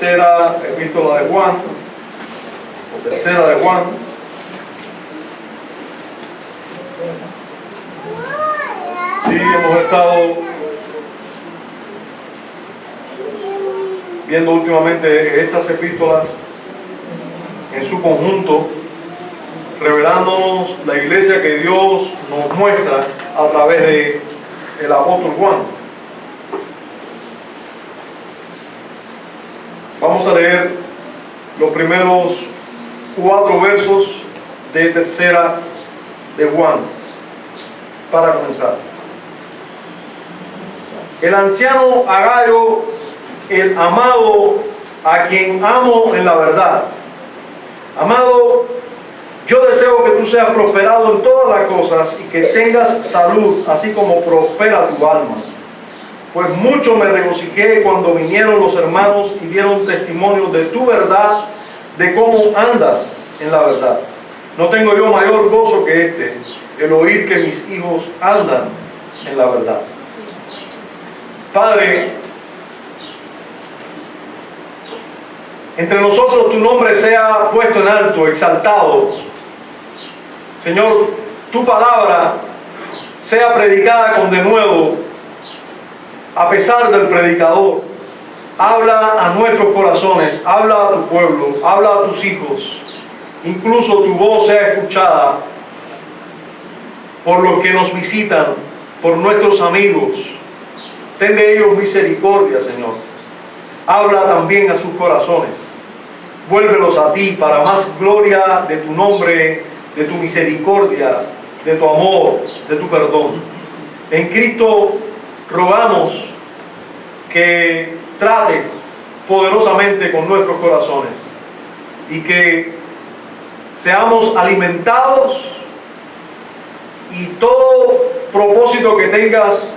tercera epístola de Juan, o tercera de Juan. Sí, hemos estado viendo últimamente estas epístolas en su conjunto, revelándonos la iglesia que Dios nos muestra a través de el apóstol Juan. Vamos a leer los primeros 4 versos de tercera de Juan para comenzar. El anciano Agayo, el amado, a quien amo en la verdad. Amado, yo deseo que tú seas prosperado en todas las cosas y que tengas salud, así como prospera tu alma. Pues mucho me regocijé cuando vinieron los hermanos y dieron testimonio de tu verdad, de cómo andas en la verdad. No tengo yo mayor gozo que este, el oír que mis hijos andan en la verdad. Padre, entre nosotros tu nombre sea puesto en alto, exaltado. Señor, tu palabra sea predicada con denuedo, a pesar del predicador. Habla a nuestros corazones, habla a tu pueblo, habla a tus hijos. Incluso tu voz sea escuchada por los que nos visitan, por nuestros amigos. Ten de ellos misericordia, Señor. Habla también a sus corazones. Vuélvelos a ti para más gloria de tu nombre, de tu misericordia, de tu amor, de tu perdón. En Cristo rogamos que trates poderosamente con nuestros corazones y que seamos alimentados, y todo propósito que tengas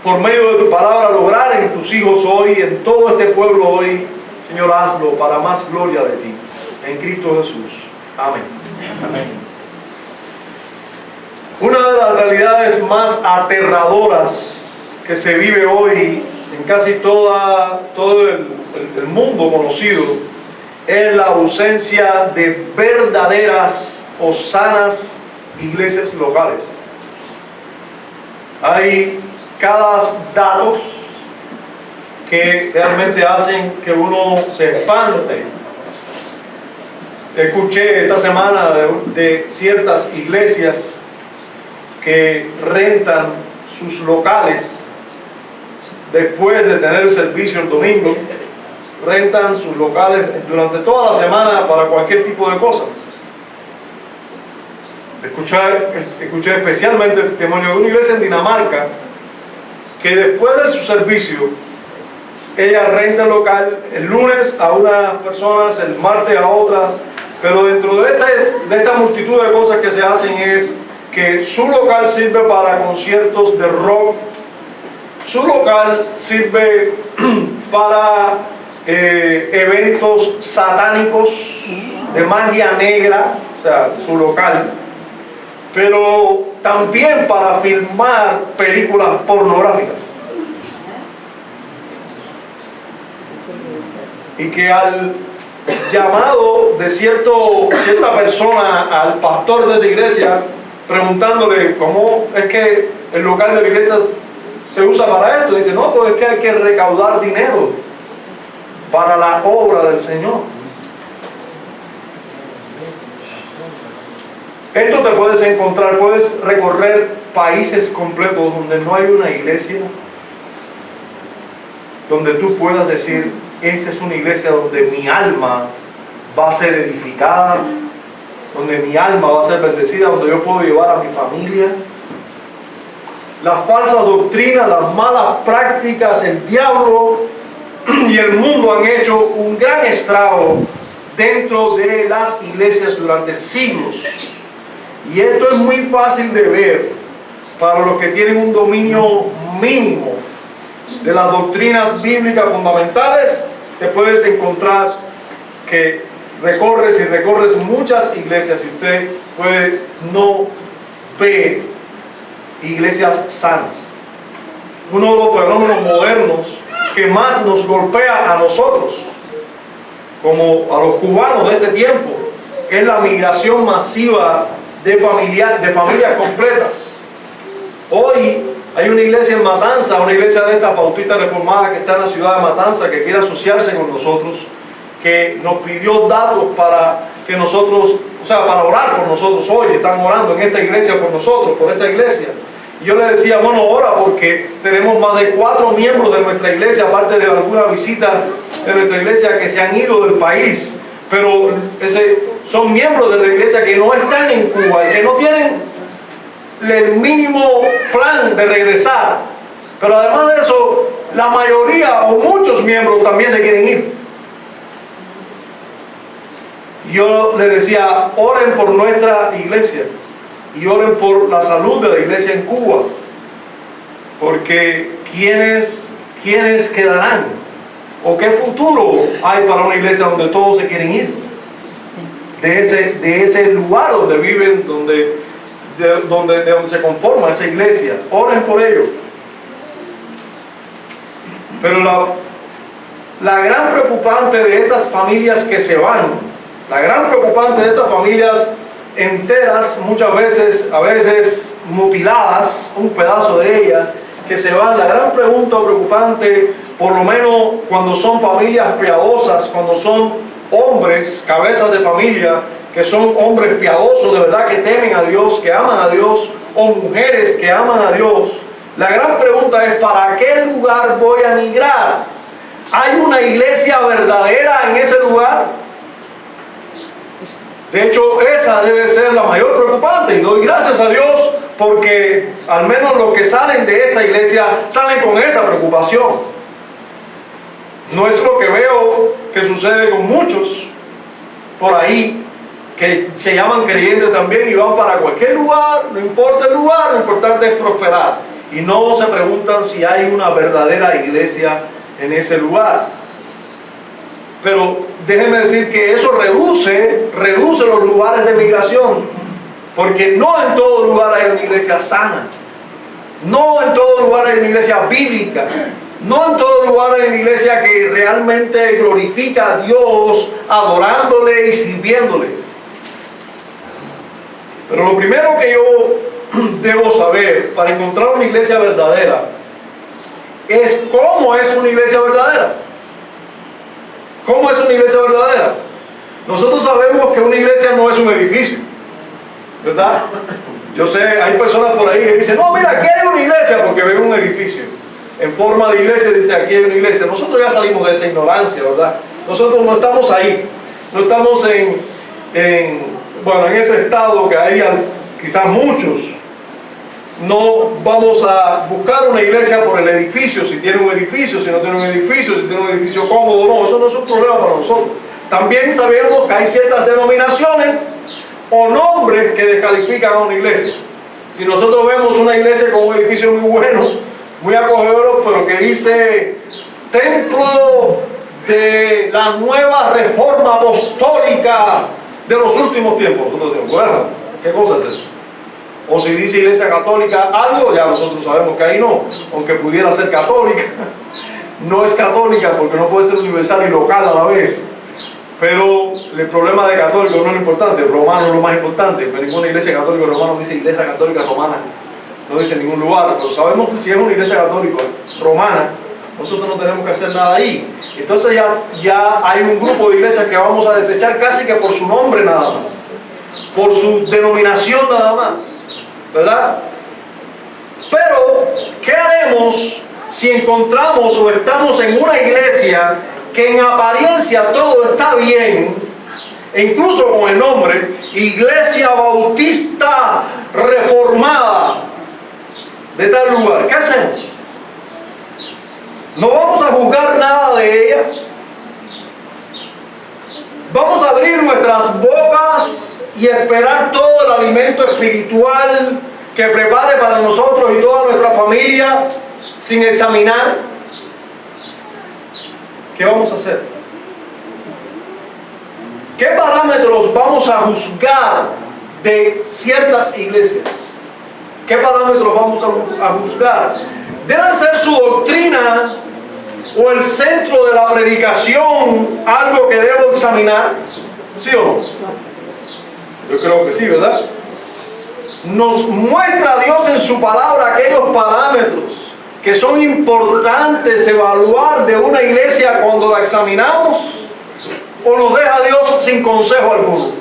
por medio de tu palabra lograr en tus hijos hoy, en todo este pueblo hoy, Señor, hazlo para más gloria de ti. En Cristo Jesús. Amén. Amén. Una de las realidades más aterradoras que se vive hoy en casi todo el mundo conocido es la ausencia de verdaderas o sanas iglesias locales. Hay cada datos que realmente hacen que uno se espante. Escuché esta semana de ciertas iglesias que rentan sus locales después de tener el servicio el domingo, rentan sus locales durante toda la semana para cualquier tipo de cosas. Escuché especialmente el testimonio de una iglesia en Dinamarca que después de su servicio ella renta el local el lunes a unas personas, el martes a otras, pero dentro de esta multitud de cosas que se hacen es que su local sirve para conciertos de rock, su local sirve para eventos satánicos de magia negra, o sea, su local, pero también para filmar películas pornográficas. Y que al llamado de cierta persona al pastor de esa iglesia, preguntándole cómo es que el local de la iglesia se usa para esto, dice, no, pues es que hay que recaudar dinero para la obra del Señor. Esto te puedes encontrar, puedes recorrer países completos donde no hay una iglesia, donde tú puedas decir, esta es una iglesia donde mi alma va a ser edificada, donde mi alma va a ser bendecida, donde yo puedo llevar a mi familia. Las falsas doctrinas, las malas prácticas, el diablo y el mundo han hecho un gran estrago dentro de las iglesias durante siglos. Y esto es muy fácil de ver para los que tienen un dominio mínimo de las doctrinas bíblicas fundamentales. Te puedes encontrar que recorres muchas iglesias y usted no ve iglesias sanas. Uno de los fenómenos modernos que más nos golpea a nosotros como a los cubanos de este tiempo, es la migración masiva de familias completas. Hoy hay una iglesia en Matanza, una iglesia de esta bautista reformada que está en la ciudad de Matanza, que quiere asociarse con nosotros, que nos pidió datos para que nosotros, para orar por nosotros hoy. Están orando en esta iglesia por nosotros, por esta iglesia. Y yo le decía, bueno, ora, porque tenemos más de 4 miembros de nuestra iglesia, aparte de algunas visitas de nuestra iglesia que se han ido del país, pero son miembros de la iglesia que no están en Cuba y que no tienen el mínimo plan de regresar. Pero además de eso, la mayoría o muchos miembros también se quieren ir. Yo le decía, oren por nuestra iglesia y oren por la salud de la iglesia en Cuba, porque ¿quiénes quedarán? ¿O qué futuro hay para una iglesia donde todos se quieren ir? De ese lugar donde viven, donde se conforma esa iglesia. Oren por ello. Pero la gran preocupante de estas familias que se van, la gran preocupante de estas familias enteras, muchas veces, a veces mutiladas, un pedazo de ellas, que se van, la gran pregunta preocupante, por lo menos cuando son familias piadosas, cuando son hombres, cabezas de familia, que son hombres piadosos, de verdad, que temen a Dios, que aman a Dios, o mujeres que aman a Dios, la gran pregunta es, ¿para qué lugar voy a migrar? ¿Hay una iglesia verdadera en ese lugar? De hecho, esa debe ser la mayor preocupante, y doy gracias a Dios porque al menos los que salen de esta iglesia salen con esa preocupación. No es lo que veo que sucede con muchos por ahí que se llaman creyentes también y van para cualquier lugar, no importa el lugar, lo importante es prosperar, y no se preguntan si hay una verdadera iglesia en ese lugar. Pero déjenme decir que eso reduce los lugares de migración, porque no en todo lugar hay una iglesia sana, no en todo lugar hay una iglesia bíblica, no en todo lugar hay una iglesia que realmente glorifica a Dios, adorándole y sirviéndole. Pero lo primero que yo debo saber para encontrar una iglesia verdadera es cómo es una iglesia verdadera. ¿Cómo es una iglesia verdadera? Nosotros sabemos que una iglesia no es un edificio, ¿verdad? Yo sé, hay personas por ahí que dicen, no, mira, aquí hay una iglesia, porque ven un edificio en forma de iglesia, dice, aquí hay una iglesia. Nosotros ya salimos de esa ignorancia, ¿verdad? Nosotros no estamos ahí, no estamos en ese estado que hay quizás muchos. No vamos a buscar una iglesia por el edificio, si tiene un edificio, si no tiene un edificio, si tiene un edificio cómodo, no, eso no es un problema para nosotros. También sabemos que hay ciertas denominaciones o nombres que descalifican a una iglesia. Si nosotros vemos una iglesia con un edificio muy bueno, muy acogedor, pero que dice Templo de la Nueva Reforma Apostólica de los últimos tiempos, nosotros decimos, bueno, ¿qué cosa es eso? O si dice Iglesia Católica algo, ya nosotros sabemos que ahí no, aunque pudiera ser católica, no es católica porque no puede ser universal y local a la vez. Pero el problema de católico no es lo importante, romano es lo más importante, pero ninguna iglesia católica romana dice Iglesia Católica Romana, no dice en ningún lugar, pero sabemos que si es una iglesia católica romana, nosotros no tenemos que hacer nada ahí. Entonces ya hay un grupo de iglesias que vamos a desechar casi que por su nombre nada más, por su denominación nada más, ¿verdad? Pero, ¿qué haremos si encontramos o estamos en una iglesia que en apariencia todo está bien, e incluso con el nombre, Iglesia Bautista Reformada de tal lugar? ¿Qué hacemos? No vamos a juzgar nada de ella. Vamos a abrir nuestras bocas y esperar todo el alimento espiritual que prepare para nosotros y toda nuestra familia sin examinar. ¿Qué vamos a hacer? ¿Qué parámetros vamos a juzgar de ciertas iglesias? ¿Qué parámetros vamos a juzgar? Debe ser su doctrina o el centro de la predicación algo que debo examinar? ¿Sí o no? Yo creo que sí, ¿verdad? Nos muestra Dios en su palabra aquellos parámetros que son importantes evaluar de una iglesia cuando la examinamos, o nos deja Dios sin consejo alguno.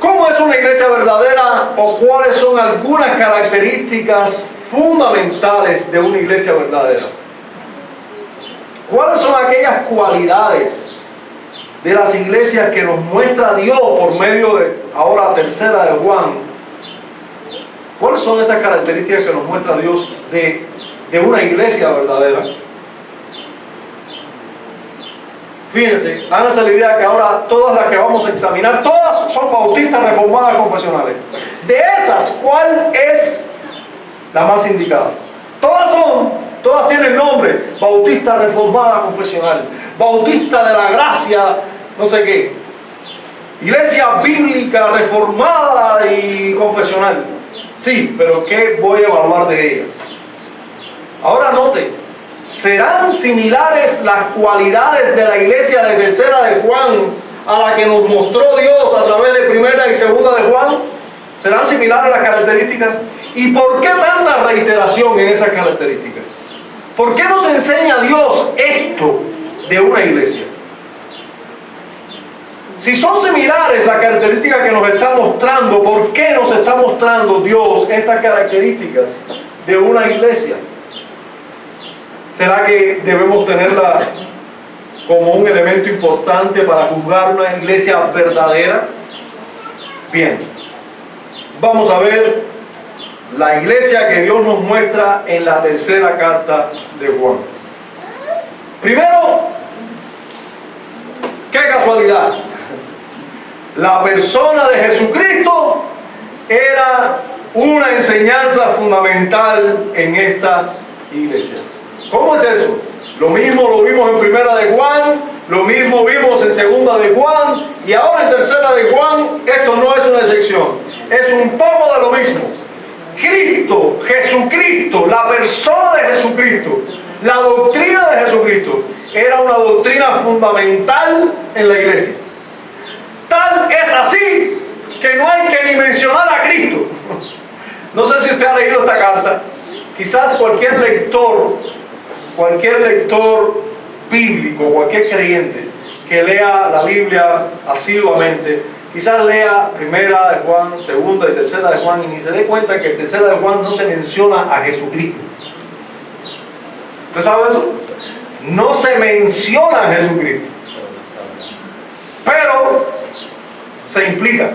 ¿Cómo es una iglesia verdadera o cuáles son algunas características fundamentales de una iglesia verdadera? ¿Cuáles son aquellas cualidades de las iglesias que nos muestra Dios por medio de, ahora tercera de Juan? ¿Cuáles son esas características que nos muestra Dios de una iglesia verdadera? Fíjense, háganse la idea que ahora todas las que vamos a examinar, todas son bautistas, reformadas, confesionales. De esas, ¿cuál es la más indicada? Todas tienen nombre: bautista, reformada, confesional, bautista de la gracia, no sé qué, iglesia bíblica, reformada y confesional. Sí, pero ¿qué voy a evaluar de ellas? Ahora noten, ¿serán similares las cualidades de la iglesia de tercera de Juan a la que nos mostró Dios a través de primera y segunda de Juan? ¿Serán similares las características? ¿Y por qué tanta reiteración en esas características? ¿Por qué nos enseña Dios esto de una iglesia? Si son similares las características que nos está mostrando, ¿por qué nos está mostrando Dios estas características de una iglesia? ¿Será que debemos tenerla como un elemento importante para juzgar una iglesia verdadera? Bien, vamos a ver la iglesia que Dios nos muestra en la tercera carta de Juan. Primero, qué casualidad, la persona de Jesucristo era una enseñanza fundamental en esta iglesia. ¿Cómo es eso? Lo mismo lo vimos en primera de Juan, lo mismo vimos en segunda de Juan, y ahora en tercera de Juan. Esto no es una excepción, es un poco de lo mismo. Cristo, Jesucristo, la persona de Jesucristo, la doctrina de Jesucristo era una doctrina fundamental en la iglesia. Tal es así que no hay que ni mencionar a Cristo. No sé si usted ha leído esta carta. Quizás cualquier lector bíblico, cualquier creyente que lea la Biblia asiduamente, quizás lea primera de Juan, segunda y tercera de Juan, y ni se dé cuenta que en tercera de Juan no se menciona a Jesucristo. ¿Usted sabe eso? No se menciona a Jesucristo, pero se implica,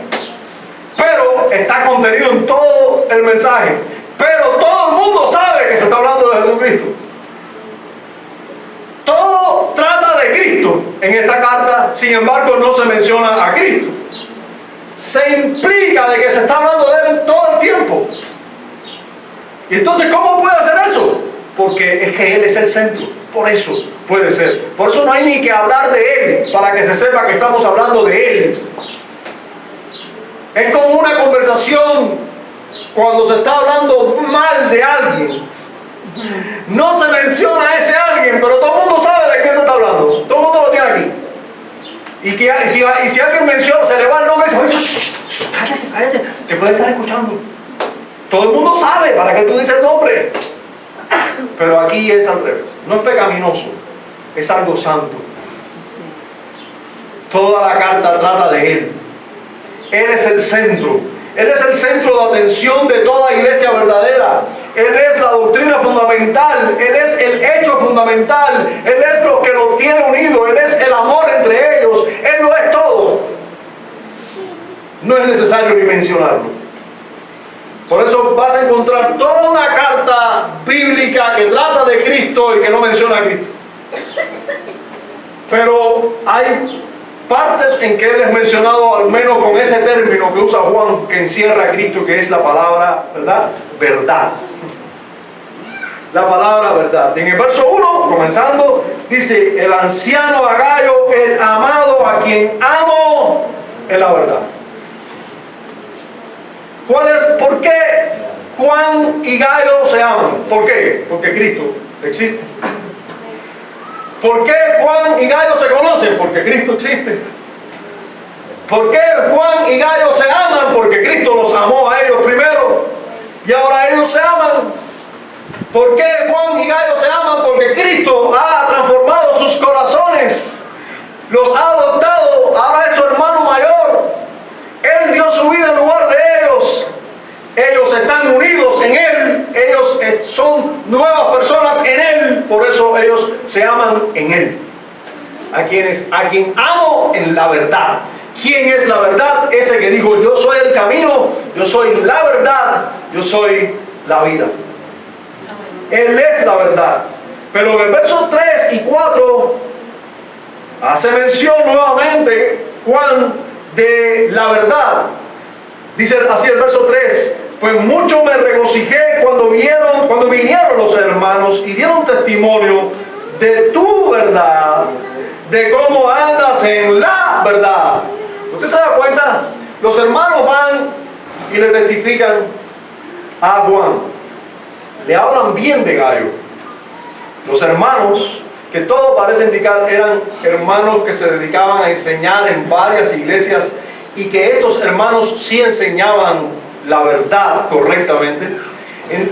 pero está contenido en todo el mensaje, pero todo el mundo sabe que se está hablando de Jesucristo. Todo trata de Cristo en esta carta, sin embargo no se menciona a Cristo. Se implica de que se está hablando de Él todo el tiempo. Y entonces, ¿cómo puede hacer eso? Porque es que Él es el centro. Por eso puede ser. Por eso no hay ni que hablar de Él, para que se sepa que estamos hablando de Él. Es como una conversación cuando se está hablando mal de alguien. No se menciona a ese alguien, pero todo el mundo sabe de qué se está hablando. Todo el mundo lo tiene aquí. Y si alguien menciona, se le va el nombre y dice: cállate, te puede estar escuchando. Todo el mundo sabe para qué tú dices el nombre. Pero aquí es al revés. No es pecaminoso, es algo santo. Toda la carta trata de Él. Él es el centro. Él es el centro de atención de toda iglesia verdadera. Él es la doctrina fundamental. Él es el hecho fundamental. Él es lo que los tiene unidos. Él es el amor entre ellos. Él lo es todo. No es necesario ni mencionarlo. Por eso vas a encontrar toda una carta bíblica que trata de Cristo y que no menciona a Cristo. Pero hay partes en que Él es mencionado, al menos con ese término que usa Juan, que encierra a Cristo, que es la palabra, ¿verdad? Verdad. La palabra verdad. En el verso 1, comenzando, dice: el anciano Agayo, el amado, a quien amo en la verdad. ¿Por qué Juan y Gayo se aman? ¿Por qué? Porque Cristo existe. ¿Por qué Juan y Gallo se conocen? Porque Cristo existe. ¿Por qué Juan y Gallo se aman? Porque Cristo los amó a ellos primero y ahora ellos se aman. ¿Por qué Juan y Gallo se aman? Porque Cristo ha transformado sus corazones, los ha adoptado, ahora es su hermano mayor. Él dio su vida en lugar de ellos. Ellos están unidos en Él, ellos son nuevas personas en Él, por eso ellos se aman en Él. A quien amo en la verdad. ¿Quién es la verdad? Ese que dijo: yo soy el camino, yo soy la verdad, yo soy la vida. Él es la verdad. Pero en el verso 3 y 4 hace mención nuevamente Juan de la verdad. Dice así el verso 3: pues mucho me regocijé cuando vinieron los hermanos y dieron testimonio de tu verdad, de cómo andas en la verdad. ¿Usted se da cuenta? Los hermanos van y le testifican a Juan. Le hablan bien de Gallo. Los hermanos, que todo parece indicar eran hermanos que se dedicaban a enseñar en varias iglesias, y que estos hermanos sí enseñaban la verdad correctamente.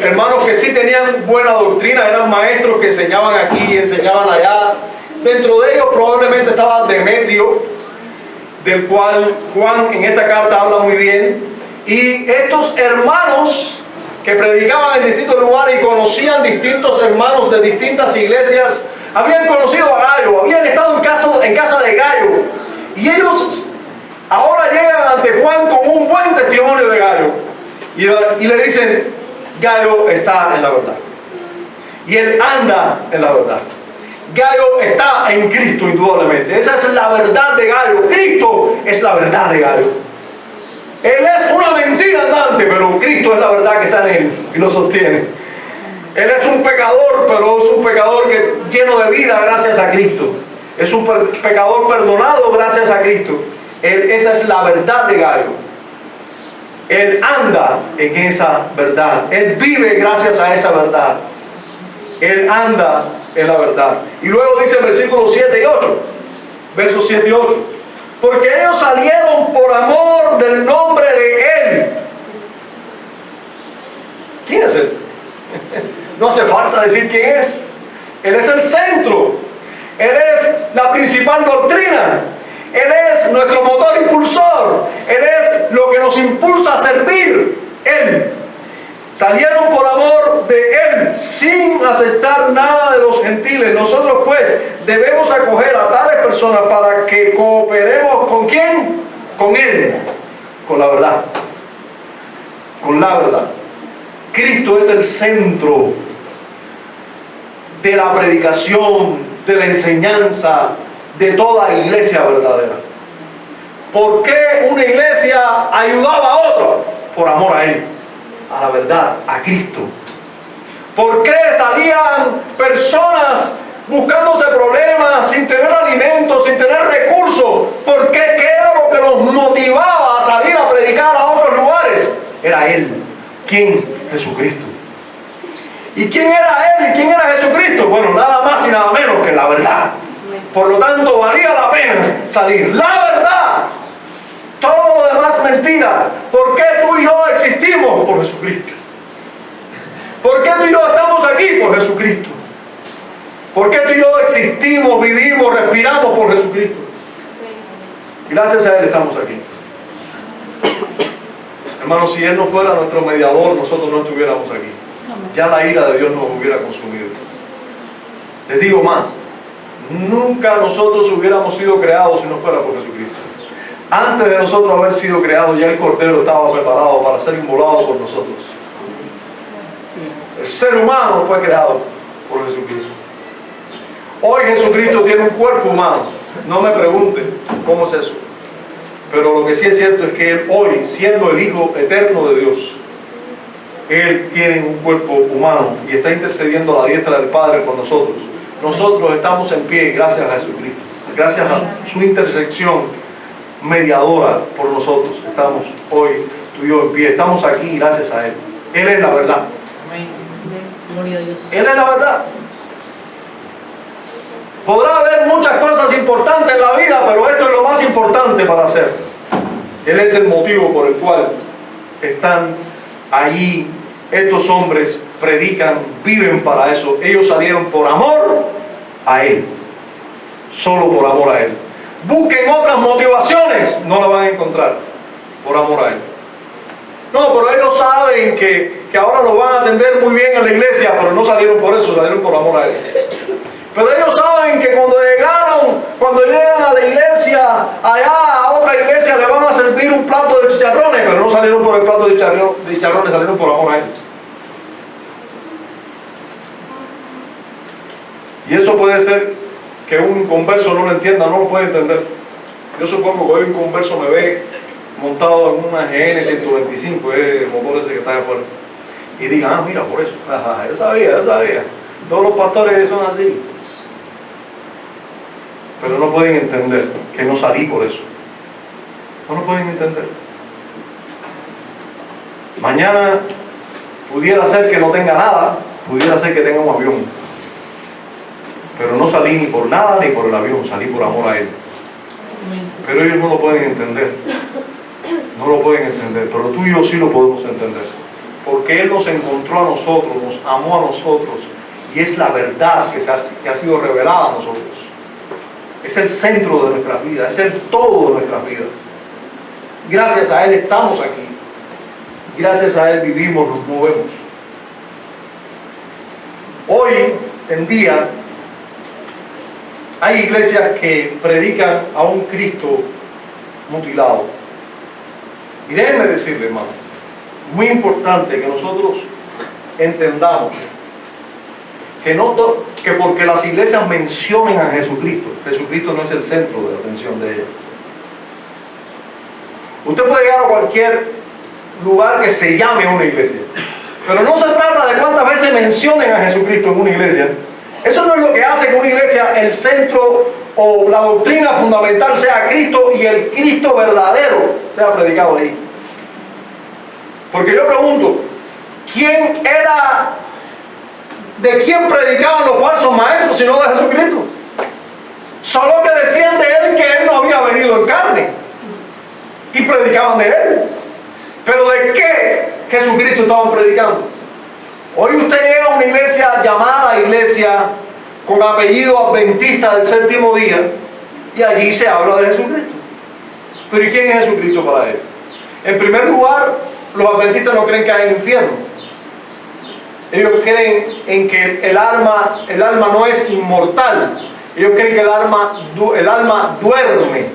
Hermanos que sí tenían buena doctrina, eran maestros que enseñaban aquí, enseñaban allá. Dentro de ellos probablemente estaba Demetrio, del cual Juan en esta carta habla muy bien. Y estos hermanos que predicaban en distintos lugares y conocían distintos hermanos de distintas iglesias, habían conocido a Gallo, habían estado en casa de Gallo, y ellos ahora llegan ante Juan con un buen testimonio de Gallo y le dicen: Gallo está en la verdad y él anda en la verdad. Gallo está en Cristo indudablemente. Esa es la verdad de Gallo. Cristo es la verdad de Gallo. Él es una mentira andante, pero Cristo es la verdad que está en él y lo sostiene. Él es un pecador, pero es un pecador lleno de vida gracias a Cristo. Es un pecador perdonado gracias a Cristo. Esa es la verdad de Gallo. Él anda en esa verdad. Él vive gracias a esa verdad. Él anda en la verdad. Y luego dice en versículos 7 y 8. Versos 7 y 8. Porque ellos salieron por amor del nombre de Él. ¿Quién es Él? No hace falta decir quién es. Él es el centro. Él es la principal doctrina. Él es nuestro motor impulsor. Él es lo que nos impulsa a servir. Él. Salieron por amor de Él, sin aceptar nada de los gentiles. Nosotros pues debemos acoger a tales personas para que cooperemos. ¿Con quién? Con Él. Con la verdad. Con la verdad. Cristo es el centro de la predicación, de la enseñanza, de toda iglesia verdadera. ¿Por qué una iglesia ayudaba a otra? Por amor a Él, a la verdad, a Cristo. ¿Por qué salían personas buscándose problemas, sin tener alimento, sin tener recursos? ¿Por qué? ¿Qué era lo que los motivaba a salir a predicar a otros lugares? Era Él. ¿Quién? Jesucristo. ¿Y quién era Él y quién era Jesucristo? Bueno, nada más y nada menos que la verdad. Por lo tanto, valía la pena salir. La verdad. Todo lo demás mentira. ¿Por qué tú y yo existimos? Por Jesucristo. ¿Por qué tú y yo estamos aquí? Por Jesucristo. ¿Por qué tú y yo existimos, vivimos, respiramos? Por Jesucristo. Gracias a Él estamos aquí. Hermanos, si Él no fuera nuestro mediador, nosotros no estuviéramos aquí. Ya la ira de Dios nos hubiera consumido. Les digo más. Nunca nosotros hubiéramos sido creados si no fuera por Jesucristo. Antes de nosotros haber sido creados, ya el Cordero estaba preparado para ser inmolado por nosotros. El ser humano fue creado por Jesucristo. Hoy Jesucristo tiene un cuerpo humano. No me pregunten cómo es eso. Pero lo que sí es cierto es que Él hoy, siendo el Hijo eterno de Dios, Él tiene un cuerpo humano y está intercediendo a la diestra del Padre por nosotros. Nosotros estamos en pie gracias a Jesucristo. Gracias a su intersección mediadora por nosotros. Estamos hoy tú y yo en pie. Estamos aquí gracias a Él. Él es la verdad. Él es la verdad. Podrá haber muchas cosas importantes en la vida, pero esto es lo más importante para hacer. Él es el motivo por el cual están allí. Estos hombres predican, viven para eso. Ellos salieron por amor a Él. Solo por amor a Él. Busquen otras motivaciones, no la van a encontrar. Por amor a Él. No, pero ellos saben que ahora lo van a atender muy bien en la iglesia, pero no salieron por eso, salieron por amor a Él. Pero ellos saben que cuando llegan a la iglesia, allá a otra iglesia, le van a servir un plato de chicharrones, pero no salieron por el plato de chicharrones, salieron por amor a Él. Y eso puede ser que un converso no lo entienda, no lo puede entender. Yo supongo que hoy un converso me ve montado en una GN 125, el motor ese que está de afuera, y diga, mira, por eso, yo sabía, todos los pastores son así. Pero no pueden entender que no salí por eso. No lo pueden entender. Mañana pudiera ser que no tenga nada, pudiera ser que tenga un avión. Pero no salí ni por nada ni por el avión, salí por amor a Él. Pero ellos no lo pueden entender. No lo pueden entender, pero tú y yo sí lo podemos entender. Porque Él nos encontró a nosotros, nos amó a nosotros, y es la verdad que ha sido revelada a nosotros. Es el centro de nuestras vidas, es el todo de nuestras vidas. Gracias a Él estamos aquí. Gracias a Él vivimos, nos movemos. Hoy en día hay iglesias que predican a un Cristo mutilado. Y déjenme decirle, hermano, muy importante que nosotros entendamos que porque las iglesias mencionen a Jesucristo, Jesucristo no es el centro de la atención de ellas. Usted puede llegar a cualquier lugar que se llame una iglesia, pero no se trata de cuántas veces mencionen a Jesucristo en una iglesia. Eso no es lo que hace que una iglesia, el centro o la doctrina fundamental sea Cristo y el Cristo verdadero sea predicado ahí. Porque yo pregunto, ¿de quién predicaban los falsos maestros sino de Jesucristo? Solo que decían de Él que Él no había venido en carne y predicaban de Él. Pero ¿de qué Jesucristo estaban predicando? Hoy usted llega a una iglesia llamada iglesia con apellido adventista del séptimo día y allí se habla de Jesucristo. Pero ¿y quién es Jesucristo para él? En primer lugar, los adventistas no creen que hay infierno. Ellos creen en que el alma no es inmortal. Ellos creen que el alma duerme.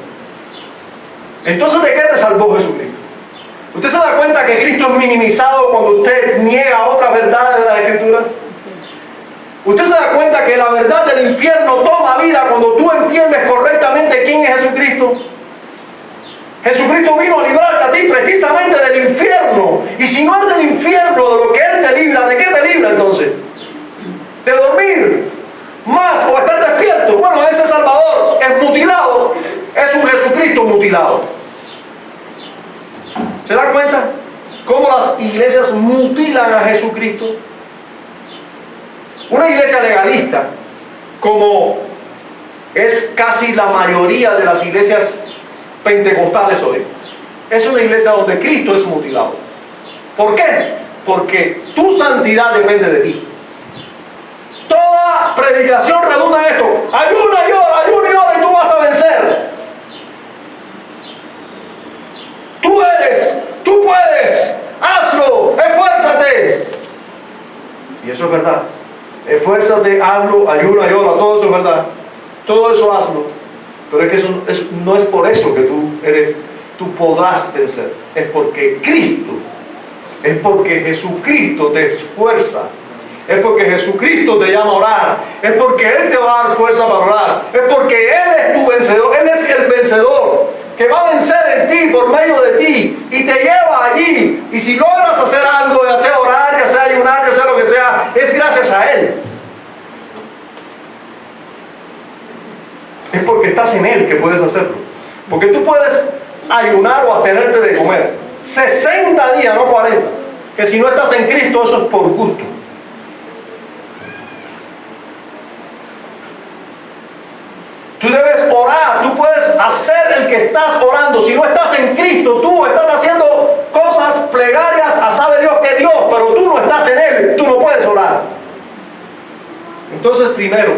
Entonces, ¿de qué te salvó Jesucristo? ¿Usted se da cuenta que Cristo es minimizado cuando usted niega otras verdades de las Escrituras? ¿Usted se da cuenta que la verdad del infierno toma vida cuando tú entiendes correctamente quién es Jesucristo? Jesucristo vino a librarte a ti precisamente del infierno. Y si no es del infierno, de lo que Él te libra, ¿de qué te libra entonces? ¿De dormir más o estar despierto? Bueno, ese Salvador es mutilado, es un Jesucristo mutilado. ¿Se da cuenta cómo las iglesias mutilan a Jesucristo? Una iglesia legalista, como es casi la mayoría de las iglesias pentecostales hoy, es una iglesia donde Cristo es mutilado. ¿Por qué? Porque tu santidad depende de ti. Toda predicación redunda en esto: ayuna y ora y tú vas a vencer. Tú puedes, hazlo, esfuérzate. Y eso es verdad. Esfuérzate, hazlo, ayuna y ora, todo eso es verdad. Todo eso hazlo. Pero es que eso no es por eso que tú podrás vencer. Es porque Cristo, es porque Jesucristo te esfuerza. Es porque Jesucristo te llama a orar. Es porque Él te va a dar fuerza para orar. Es porque Él es tu vencedor. Él es el vencedor que va a vencer en ti, por medio de ti, y te lleva allí. Y si logras hacer algo, ya sea orar, ya sea ayunar, ya sea lo que sea, es gracias a Él. Es porque estás en Él que puedes hacerlo. Porque tú puedes ayunar o abstenerte de comer 60 días, no 40. Que si no estás en Cristo, eso es por gusto. a ser el que estás orando. Si no estás en Cristo, tú estás haciendo cosas plegarias a sabe Dios que Dios, pero tú no estás en Él, tú no puedes orar. Entonces, primero,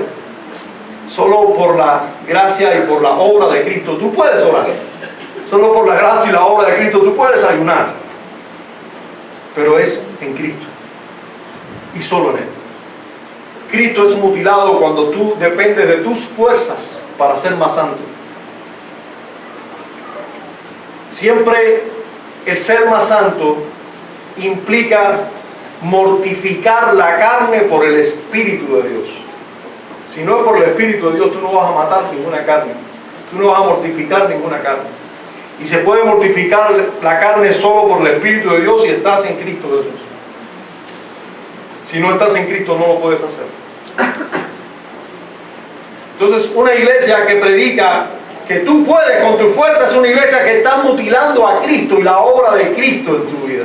solo por la gracia y por la obra de Cristo tú puedes orar. Solo por la gracia y la obra de Cristo tú puedes ayunar. Pero es en Cristo y solo en Él. Cristo es mutilado cuando tú dependes de tus fuerzas para ser más santo. Siempre el ser más santo implica mortificar la carne por el Espíritu de Dios. Si no es por el Espíritu de Dios, tú no vas a matar ninguna carne. Tú no vas a mortificar ninguna carne. Y se puede mortificar la carne solo por el Espíritu de Dios si estás en Cristo Jesús. Si no estás en Cristo, no lo puedes hacer. Entonces, una iglesia que predica que tú puedes con tu fuerza es una iglesia que está mutilando a Cristo y la obra de Cristo en tu vida.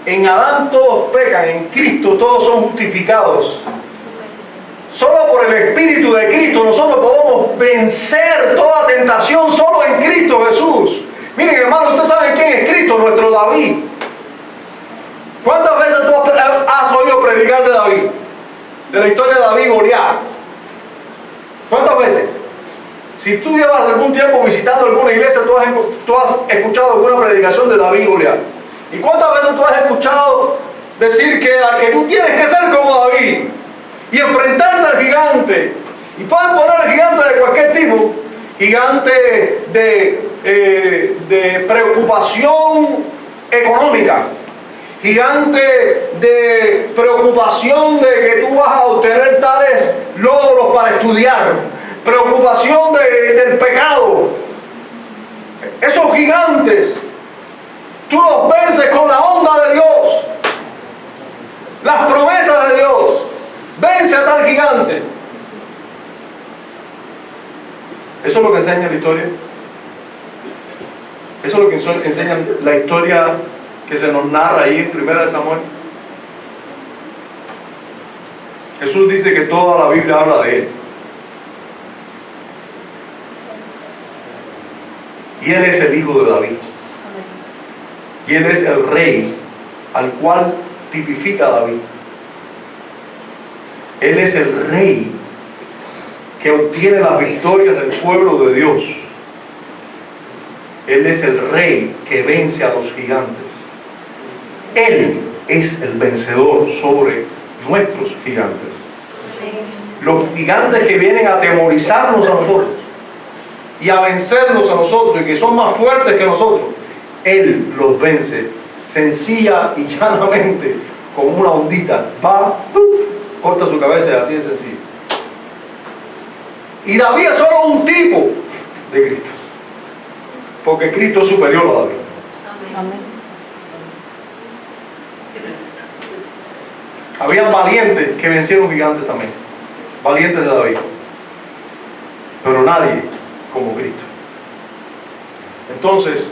En Adán todos pecan, en Cristo todos son justificados. Solo por el Espíritu de Cristo nosotros podemos vencer toda tentación, solo en Cristo Jesús. Miren, hermano, ustedes saben quién es Cristo, nuestro David. ¿Cuántas veces tú has oído predicar de David? De la historia de David y Goliat. ¿Cuántas veces? Si tú llevas algún tiempo visitando alguna iglesia, tú has escuchado alguna predicación de David y Goliat. ¿Y cuántas veces tú has escuchado decir que tú tienes que ser como David y enfrentarte al gigante? Y pueden poner al gigante de cualquier tipo, gigante de preocupación económica, gigante de preocupación de que tú vas a obtener tales logros para estudiar, preocupación del pecado. Esos gigantes tú los vences con la onda de Dios, las promesas de Dios. Vence a tal gigante. Eso es lo que enseña la historia. Eso es lo que enseña la historia que se nos narra ahí en 1 Samuel. Jesús dice que toda la Biblia habla de Él. Y Él es el hijo de David. Y Él es el rey al cual tipifica David. Él es el rey que obtiene las victorias del pueblo de Dios. Él es el rey que vence a los gigantes. Él es el vencedor sobre nuestros gigantes. Los gigantes que vienen a atemorizarnos a nosotros y a vencernos a nosotros y que son más fuertes que nosotros, Él los vence sencilla y llanamente, con una ondita. Va, corta su cabeza, así de sencillo. Y David es solo un tipo de Cristo, porque Cristo es superior a David. Amén. Habían valientes que vencieron gigantes también, valientes de David, pero nadie como Cristo. Entonces,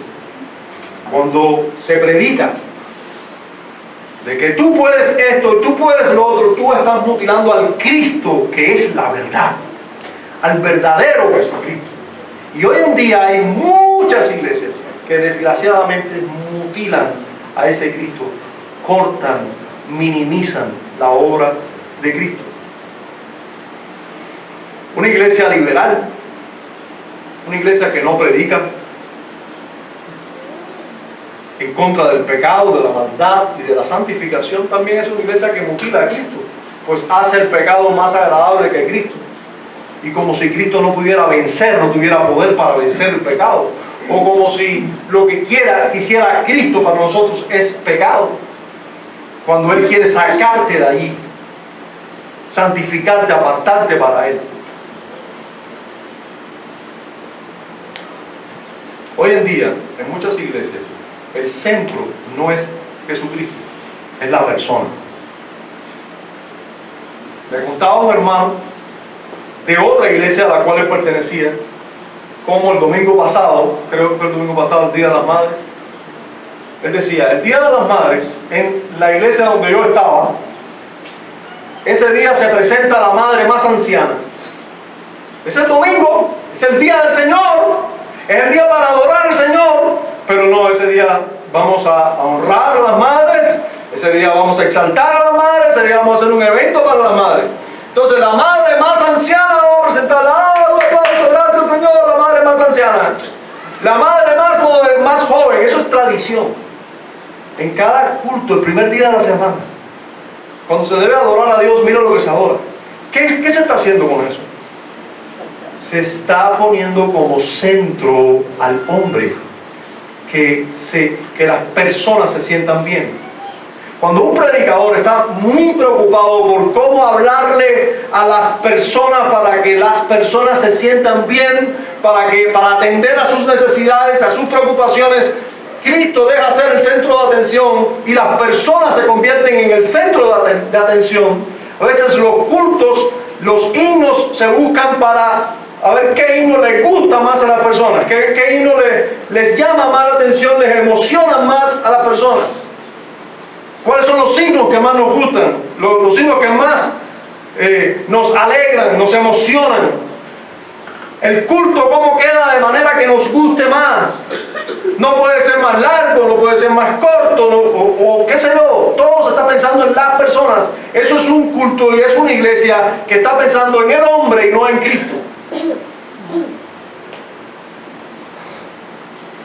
cuando se predica de que tú puedes esto, tú puedes lo otro, tú estás mutilando al Cristo que es la verdad, al verdadero Jesucristo. Y hoy en día hay muchas iglesias que desgraciadamente mutilan a ese Cristo, cortan, minimizan la obra de Cristo. Una iglesia liberal, una iglesia que no predica en contra del pecado, de la maldad y de la santificación, también es una iglesia que mutila a Cristo, pues hace el pecado más agradable que Cristo. Y como si Cristo no pudiera vencer, no tuviera poder para vencer el pecado, o como si lo que quisiera Cristo para nosotros es pecado, cuando Él quiere sacarte de allí, santificarte, apartarte para Él. Hoy en día, en muchas iglesias, el centro no es Jesucristo, es la persona. Me contaba un hermano de otra iglesia a la cual él pertenecía, como el domingo pasado, creo que fue el domingo pasado, el Día de las Madres. Él decía, el Día de las Madres, en la iglesia donde yo estaba, ese día se presenta la madre más anciana. Es el domingo, Es el día del Señor. Es el día para adorar al Señor. Pero no, ese día vamos a honrar a las madres. Ese día vamos a exaltar a las madres. Ese día vamos a hacer un evento para las madres. Entonces la madre más anciana vamos a presentarla. Gracias Señor, la madre más anciana. La madre más joven. Eso es tradición. En cada culto, el primer día de la semana, cuando se debe adorar a Dios, mira lo que se adora. ¿Qué se está haciendo con eso? Se está poniendo como centro al hombre, que las personas se sientan bien. Cuando un predicador está muy preocupado por cómo hablarle a las personas para que las personas se sientan bien, para atender a sus necesidades, a sus preocupaciones, Cristo deja ser el centro de atención y las personas se convierten en el centro de atención. A veces los cultos, los himnos se buscan para a ver qué himno les gusta más a las personas, qué himno les llama más la atención, les emociona más a las personas. ¿Cuáles son los himnos que más nos gustan? Los himnos que más nos alegran, nos emocionan. El culto, ¿cómo queda de manera que nos guste más? No puede ser más largo, no puede ser más corto, o qué sé yo. Todo se está pensando en las personas. Eso es un culto y es una iglesia que está pensando en el hombre y no en Cristo.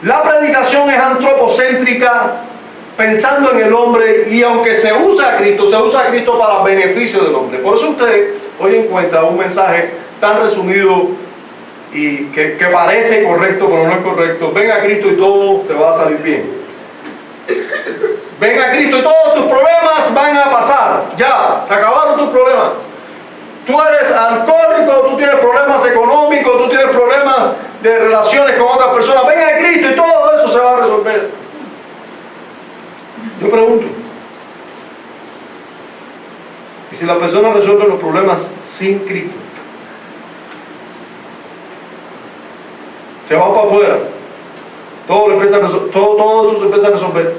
La predicación es antropocéntrica, pensando en el hombre, y aunque se usa a Cristo para beneficio del hombre. Por eso usted hoy encuentra un mensaje tan resumido y que parece correcto, pero no es correcto. Ven a Cristo y todo te va a salir bien. Ven a Cristo y todos tus problemas van a pasar. Ya, se acabaron tus problemas. Tú eres alcohólico, tú tienes problemas económicos, tú tienes problemas de relaciones con otras personas. Ven a Cristo y todo eso se va a resolver. Yo pregunto, ¿y si las personas resuelven los problemas sin Cristo? Se van para afuera, todo eso se empieza a resolver.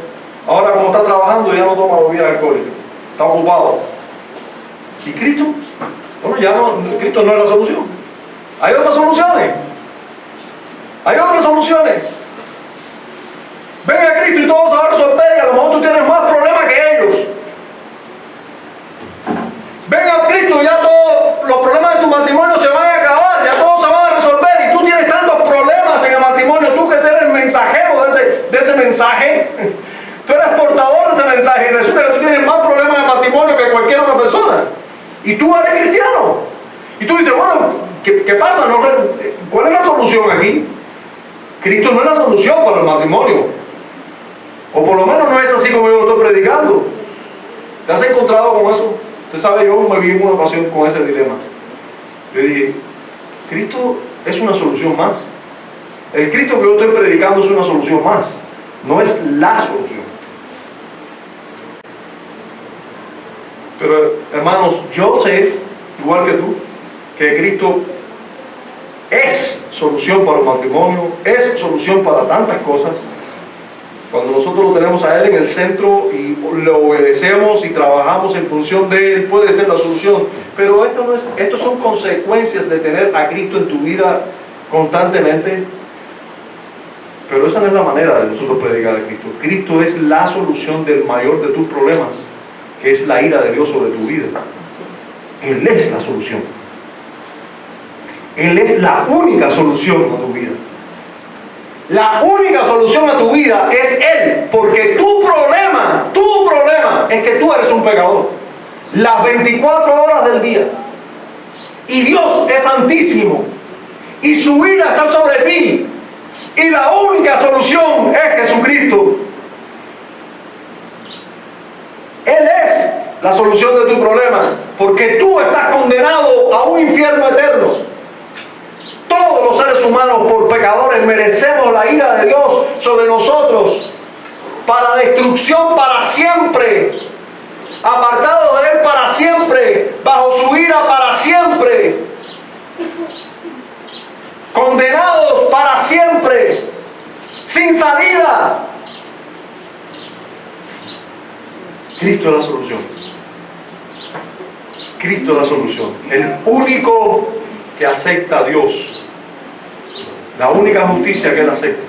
Ahora, como está trabajando, ya no toma bebidas alcohólicas, está ocupado. ¿Y Cristo? Bueno, ya no, Cristo no es la solución. Hay otras soluciones. Hay otras soluciones. Ven a Cristo y todo se va a resolver, y a lo mejor tú tienes más problemas que ellos. Ven a Cristo y ya todos los problemas de tu matrimonio se van a acabar, ya todos se van a resolver, y tú tienes tantos problemas en el matrimonio, tú que eres el mensajero de ese mensaje, tú eres portador de ese mensaje, y resulta que tú tienes más problemas en el matrimonio que cualquier otra persona, y tú eres cristiano. Y tú dices, bueno, ¿qué pasa? ¿Cuál es la solución aquí? Cristo no es la solución para el matrimonio. O por lo menos no es así como yo lo estoy predicando. ¿Te has encontrado con eso? Usted sabe, yo me vi en una ocasión con ese dilema. Yo dije, Cristo es una solución más. El Cristo que yo estoy predicando es una solución más. No es la solución. Pero hermanos, yo sé, igual que tú, que Cristo es solución para el matrimonio, es solución para tantas cosas. Cuando nosotros lo tenemos a Él en el centro y lo obedecemos y trabajamos en función de Él, puede ser la solución. Pero esto son consecuencias de tener a Cristo en tu vida constantemente. Pero esa no es la manera de nosotros predicar a Cristo. Cristo es la solución del mayor de tus problemas, que es la ira de Dios sobre tu vida. Él es la solución. Él es la única solución a tu vida. La única solución a tu vida es Él, porque tu problema es que tú eres un pecador las 24 horas del día, y Dios es santísimo y su ira está sobre ti, y la única solución es Jesucristo. Él es la solución de tu problema, porque tú estás condenado a un infierno eterno. Todos los seres humanos, por pecadores, merecemos la ira de Dios sobre nosotros, para destrucción para siempre, apartados de Él para siempre, bajo su ira para siempre, condenados para siempre, sin salida. Cristo es la solución. Cristo es la solución. El único que acepta a Dios La única justicia que Él acepta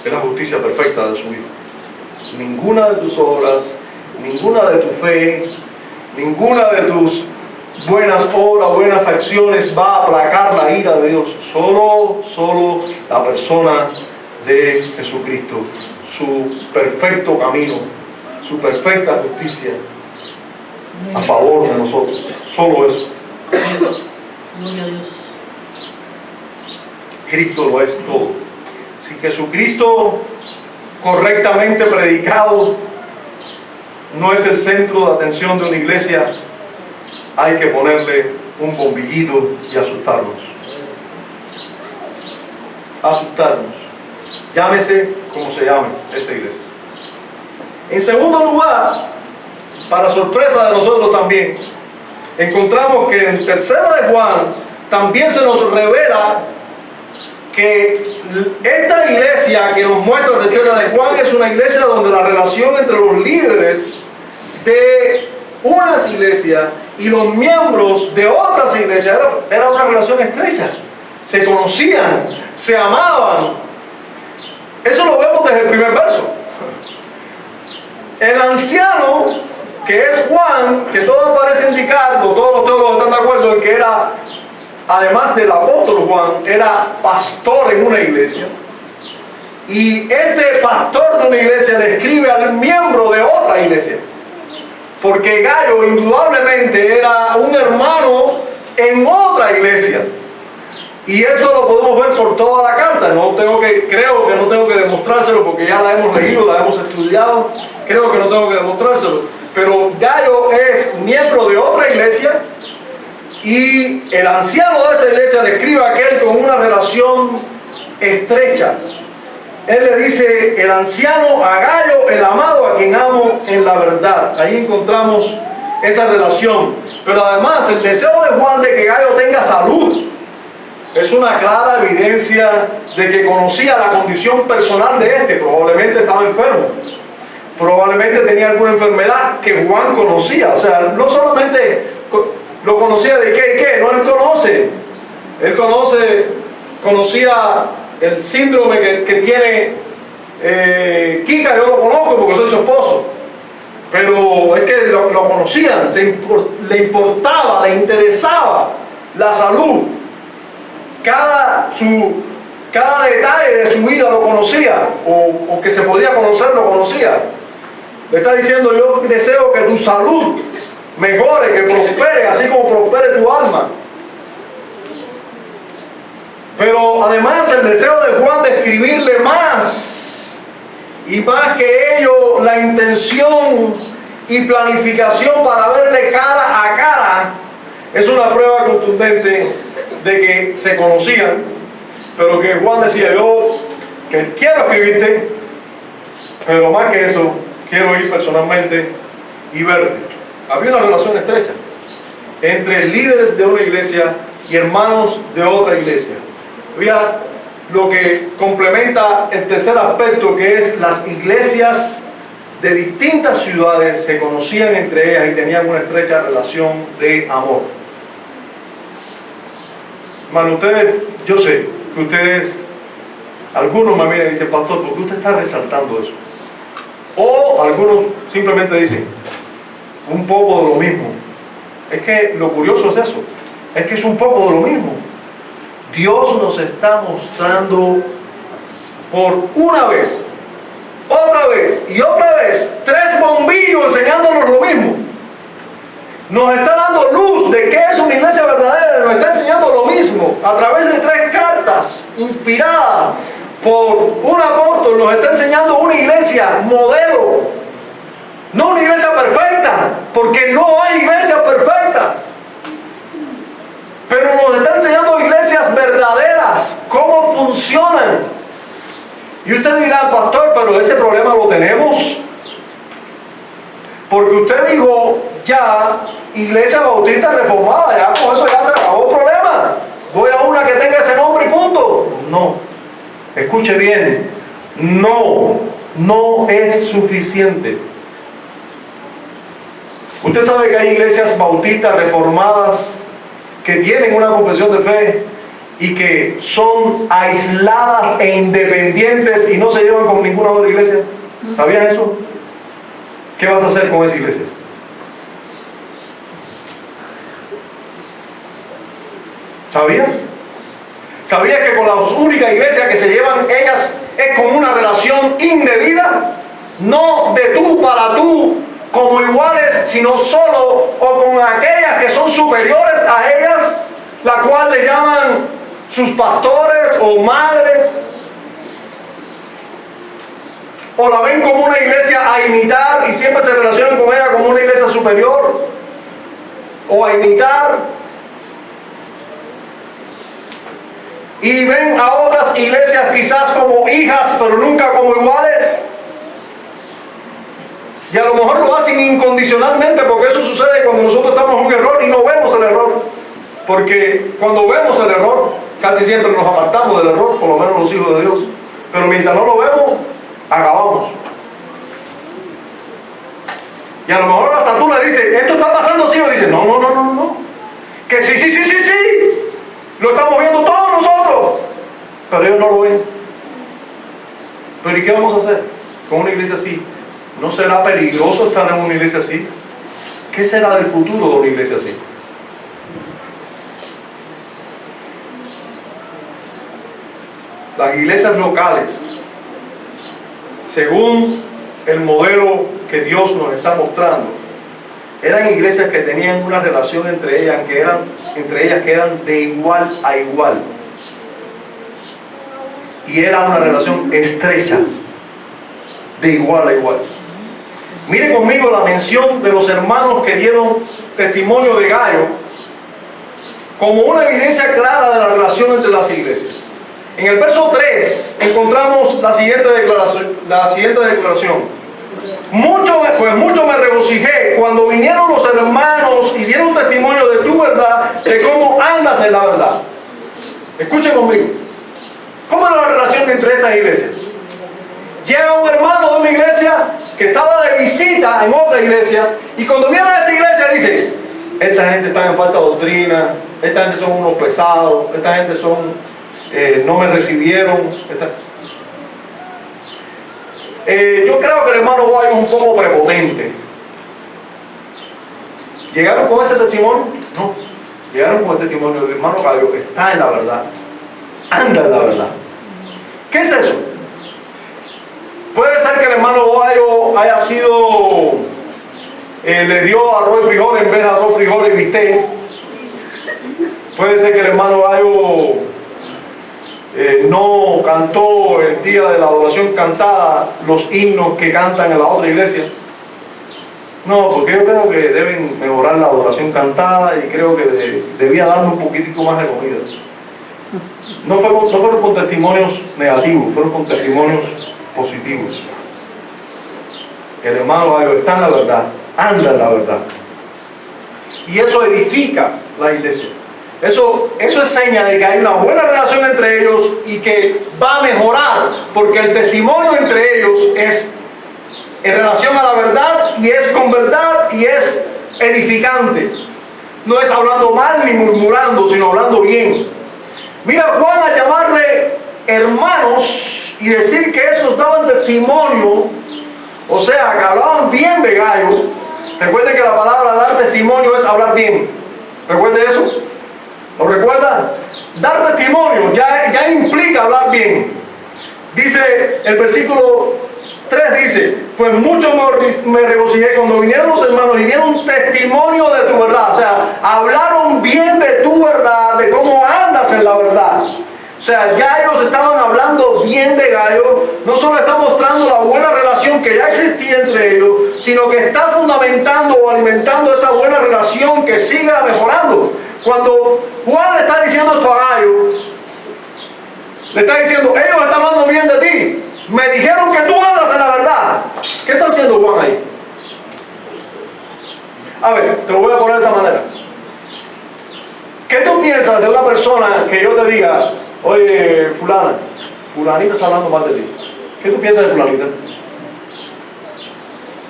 es la justicia perfecta de su Hijo. Ninguna de tus obras, ninguna de tu fe, ninguna de tus buenas obras, buenas acciones va a aplacar la ira de Dios. Solo la persona de Jesucristo, su perfecto camino, su perfecta justicia a favor de nosotros. Solo eso. Gloria a Dios. Cristo lo es todo. Si Jesucristo correctamente predicado no es el centro de atención de una iglesia, hay que ponerle un bombillito y asustarnos. Asustarnos. Llámese como se llame esta iglesia. En segundo lugar, para sorpresa de nosotros también, encontramos que en tercera de Juan también se nos revela que esta iglesia que nos muestra la tercera de Juan es una iglesia donde la relación entre los líderes de unas iglesias y los miembros de otras iglesias era una relación estrecha. Se conocían, se amaban. Eso lo vemos desde el primer verso. El anciano, que es Juan, que todo parece indicar, todos los teólogos están de acuerdo en que era, además del apóstol Juan, era pastor en una iglesia. Y este pastor de una iglesia le escribe al miembro de otra iglesia. Porque Gayo indudablemente era un hermano en otra iglesia. Y esto lo podemos ver por toda la carta. Creo que no tengo que demostrárselo porque ya la hemos leído, la hemos estudiado. Creo que no tengo que demostrárselo. Pero Gayo es miembro de otra iglesia y el anciano de esta iglesia le escribe a aquel con una relación estrecha. Él le dice, el anciano a Gayo, el amado, a quien amo en la verdad. Ahí encontramos esa relación. Pero además el deseo de Juan de que Gayo tenga salud es una clara evidencia de que conocía la condición personal de este. Probablemente estaba enfermo. Probablemente tenía alguna enfermedad que Juan conocía. O sea, no solamente lo conocía de qué y qué, no, él conocía el síndrome que tiene Kika. Yo lo conozco porque soy su esposo. Pero es que lo conocían, le importaba, le interesaba la salud. Cada detalle de su vida lo conocía, o que se podía conocer lo conocía. Le está diciendo, yo deseo que tu salud mejore, que prospere, así como prospere tu alma. Pero además el deseo de Juan de escribirle más, y más que ello, la intención y planificación para verle cara a cara, es una prueba contundente de que se conocían, pero que Juan decía, yo que quiero escribirte, pero más que esto, quiero ir personalmente y verte. Había una relación estrecha entre líderes de una iglesia y hermanos de otra iglesia. Había lo que complementa el tercer aspecto, que es las iglesias de distintas ciudades se conocían entre ellas y tenían una estrecha relación de amor. Hermano, yo sé que ustedes, algunos me miran y dicen, pastor, ¿por qué usted está resaltando eso? O algunos simplemente dicen, un poco de lo mismo. Es que lo curioso es eso, es que es un poco de lo mismo. Dios nos está mostrando por una vez, otra vez y otra vez, 3 bombillos enseñándonos lo mismo. Nos está dando luz de qué es una iglesia verdadera, nos está enseñando lo mismo a través de 3 cartas inspiradas por un apóstol. Nos está enseñando una iglesia modelo, no una iglesia perfecta, porque no hay iglesias perfectas, pero nos está enseñando iglesias verdaderas, cómo funcionan. Y usted dirá, pastor, pero ese problema lo tenemos, porque usted dijo ya Iglesia Bautista Reformada, ya con eso ya se acabó el problema, voy a una que tenga ese nombre y punto. No, escuche bien, no es suficiente. Usted sabe que hay iglesias bautistas reformadas que tienen una confesión de fe y que son aisladas e independientes y no se llevan con ninguna otra iglesia? ¿Sabías eso? ¿Qué vas a hacer con esa iglesia? ¿Sabías? ¿Sabías que con las únicas iglesias que se llevan ellas es con una relación indebida? No de tú para tú, como iguales, sino solo o con aquellas que son superiores a ellas, la cual le llaman sus pastores o madres, o la ven como una iglesia a imitar y siempre se relacionan con ella como una iglesia superior o a imitar. Y ven a otras iglesias quizás como hijas, pero nunca como iguales. Y a lo mejor lo hacen incondicionalmente, porque eso sucede cuando nosotros estamos en un error y no vemos el error. Porque cuando vemos el error, casi siempre nos apartamos del error, por lo menos los hijos de Dios. Pero mientras no lo vemos, acabamos. Y a lo mejor hasta tú le dices, ¿esto está pasando así? O dices, no. Que sí. Lo estamos viendo todos nosotros. Pero ellos no lo ven. Pero ¿y qué vamos a hacer con una iglesia así? ¿No será peligroso estar en una iglesia así? ¿Qué será del futuro de una iglesia así? Las iglesias locales, según el modelo que Dios nos está mostrando, eran iglesias que tenían una relación entre ellas que eran de igual a igual. Y era una relación estrecha, de igual a igual. Mire conmigo la mención de los hermanos que dieron testimonio de Gayo como una evidencia clara de la relación entre las iglesias. En el verso 3 encontramos la siguiente declaración. Mucho me regocijé cuando vinieron los hermanos y dieron testimonio de tu verdad, de cómo andas en la verdad. Escuchen conmigo. ¿Cómo es la relación entre estas iglesias? Llega un hermano de una iglesia que estaba de visita en otra iglesia, y cuando viene a esta iglesia dice, esta gente está en falsa doctrina, esta gente son unos pesados, esta gente son, no me recibieron. Yo creo que el hermano Gayo es un poco prepotente. ¿Llegaron con ese testimonio? No. Llegaron con el testimonio del hermano Gayo, que está en la verdad, anda en la verdad. ¿Qué es eso? Puede ser que el hermano Gayo haya sido, le dio arroz y frijoles en vez de arroz, frijoles y bistec. Puede ser que el hermano Gayo no cantó el día de la adoración cantada los himnos que cantan en la otra iglesia. No, porque yo creo que deben mejorar la adoración cantada y creo que debía darle un poquitico más de comida. No fueron con testimonios negativos, fueron con testimonios positivos. El hermano Gayo está en la verdad, anda en la verdad. Y eso edifica la iglesia. Eso es señal de que hay una buena relación entre ellos y que va a mejorar, porque el testimonio entre ellos es en relación a la verdad y es con verdad y es edificante. No es hablando mal ni murmurando, sino hablando bien. Mira Juan a llamarle hermanos y decir que estos daban testimonio, o sea, que hablaban bien de Gayo. Recuerden que la palabra dar testimonio es hablar bien. ¿Recuerden eso? ¿Lo recuerdan? Dar testimonio ya implica hablar bien. Dice el versículo 3, dice, pues mucho me regocijé cuando vinieron los hermanos y dieron testimonio de tu verdad. O sea, hablaron bien de tu verdad, de cómo andas en la verdad. O sea, ya ellos estaban hablando bien de Gayo. No solo está mostrando la buena relación que ya existía entre ellos, sino que está fundamentando o alimentando esa buena relación que siga mejorando. Cuando Juan le está diciendo esto a Gayo, le está diciendo, ellos están hablando bien de ti. Me dijeron que tú andas en la verdad. ¿Qué está haciendo Juan ahí? A ver, te lo voy a poner de esta manera. ¿Qué tú piensas de una persona que yo te diga, oye, fulanita está hablando mal de ti? ¿Qué tú piensas de fulanita?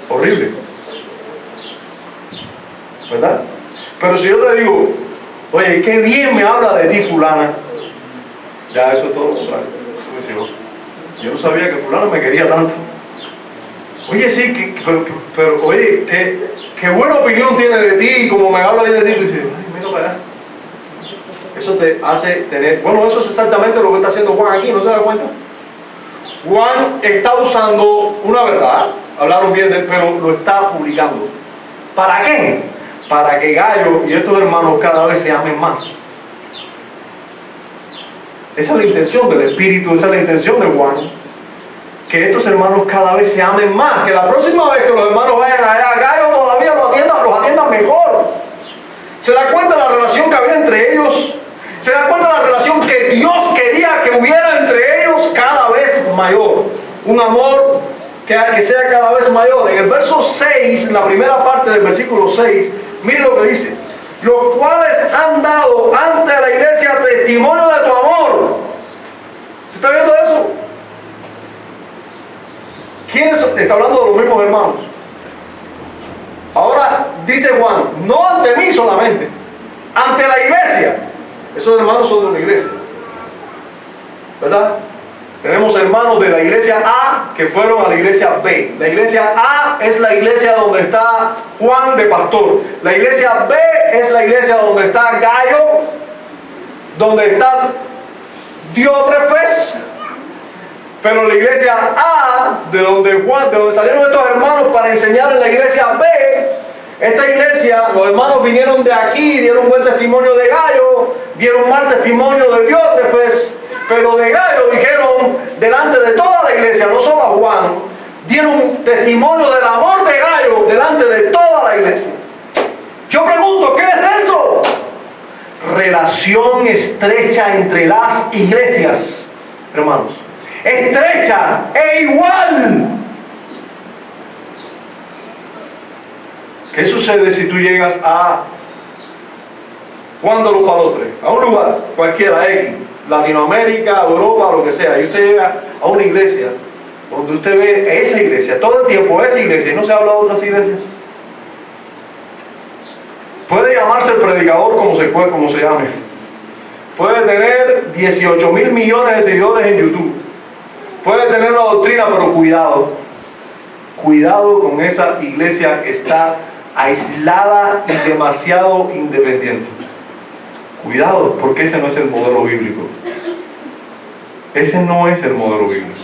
Horrible, ¿verdad? Pero si yo te digo, oye, qué bien me habla de ti fulana, Ya eso es todo lo contrario. Tú dices, yo no sabía que fulano me quería tanto. Oye, sí, pero oye, qué buena opinión tiene de ti, como me habla bien de ti. Tú dices, ay, mira para allá. Eso te hace tener... Bueno, eso es exactamente lo que está haciendo Juan aquí, ¿no se da cuenta? Juan está usando una verdad, hablaron bien de él, pero lo está publicando. ¿Para qué? Para que Gayo y estos hermanos cada vez se amen más. Esa es la intención del Espíritu, esa es la intención de Juan. Que estos hermanos cada vez se amen más, que la próxima vez que los hermanos vayan allá a Gayo todavía los atiendan mejor. Se da cuenta de la relación que había entre ellos. Se da cuenta de la relación que Dios quería que hubiera entre ellos cada vez mayor. Un amor que sea cada vez mayor. En el verso 6, en la primera parte del versículo 6, miren lo que dice. Los cuales han dado ante la iglesia testimonio de tu amor. ¿Está viendo eso? ¿Quiénes? Está hablando de los mismos hermanos. Ahora dice Juan, no ante mí solamente, ante la iglesia. Esos hermanos son de una iglesia, ¿verdad? Tenemos hermanos de la iglesia A que fueron a la iglesia B. La iglesia A es la iglesia donde está Juan de pastor. La iglesia B es la iglesia donde está Gayo, donde está Diótrefes. Pero la iglesia A, de donde salieron estos hermanos para enseñar en la iglesia B, esta iglesia, los hermanos vinieron de aquí, dieron buen testimonio de Gayo, dieron mal testimonio de Diótrefes, pero de Gayo dijeron delante de toda la iglesia, no solo a Juan, dieron testimonio del amor de Gayo delante de toda la iglesia. Yo pregunto, ¿qué es eso? Relación estrecha entre las iglesias, hermanos. Estrecha e igual. ¿Qué sucede si tú llegas a Juan de los Palotres, a un lugar cualquiera, X, Latinoamérica, Europa, lo que sea, y usted llega a una iglesia donde usted ve esa iglesia, todo el tiempo esa iglesia, y no se habla de otras iglesias? Puede llamarse el predicador como se llame, puede tener 18 mil millones de seguidores en YouTube, puede tener una doctrina, pero cuidado con esa iglesia que está aislada y demasiado independiente. Cuidado, porque ese no es el modelo bíblico. Ese no es el modelo bíblico.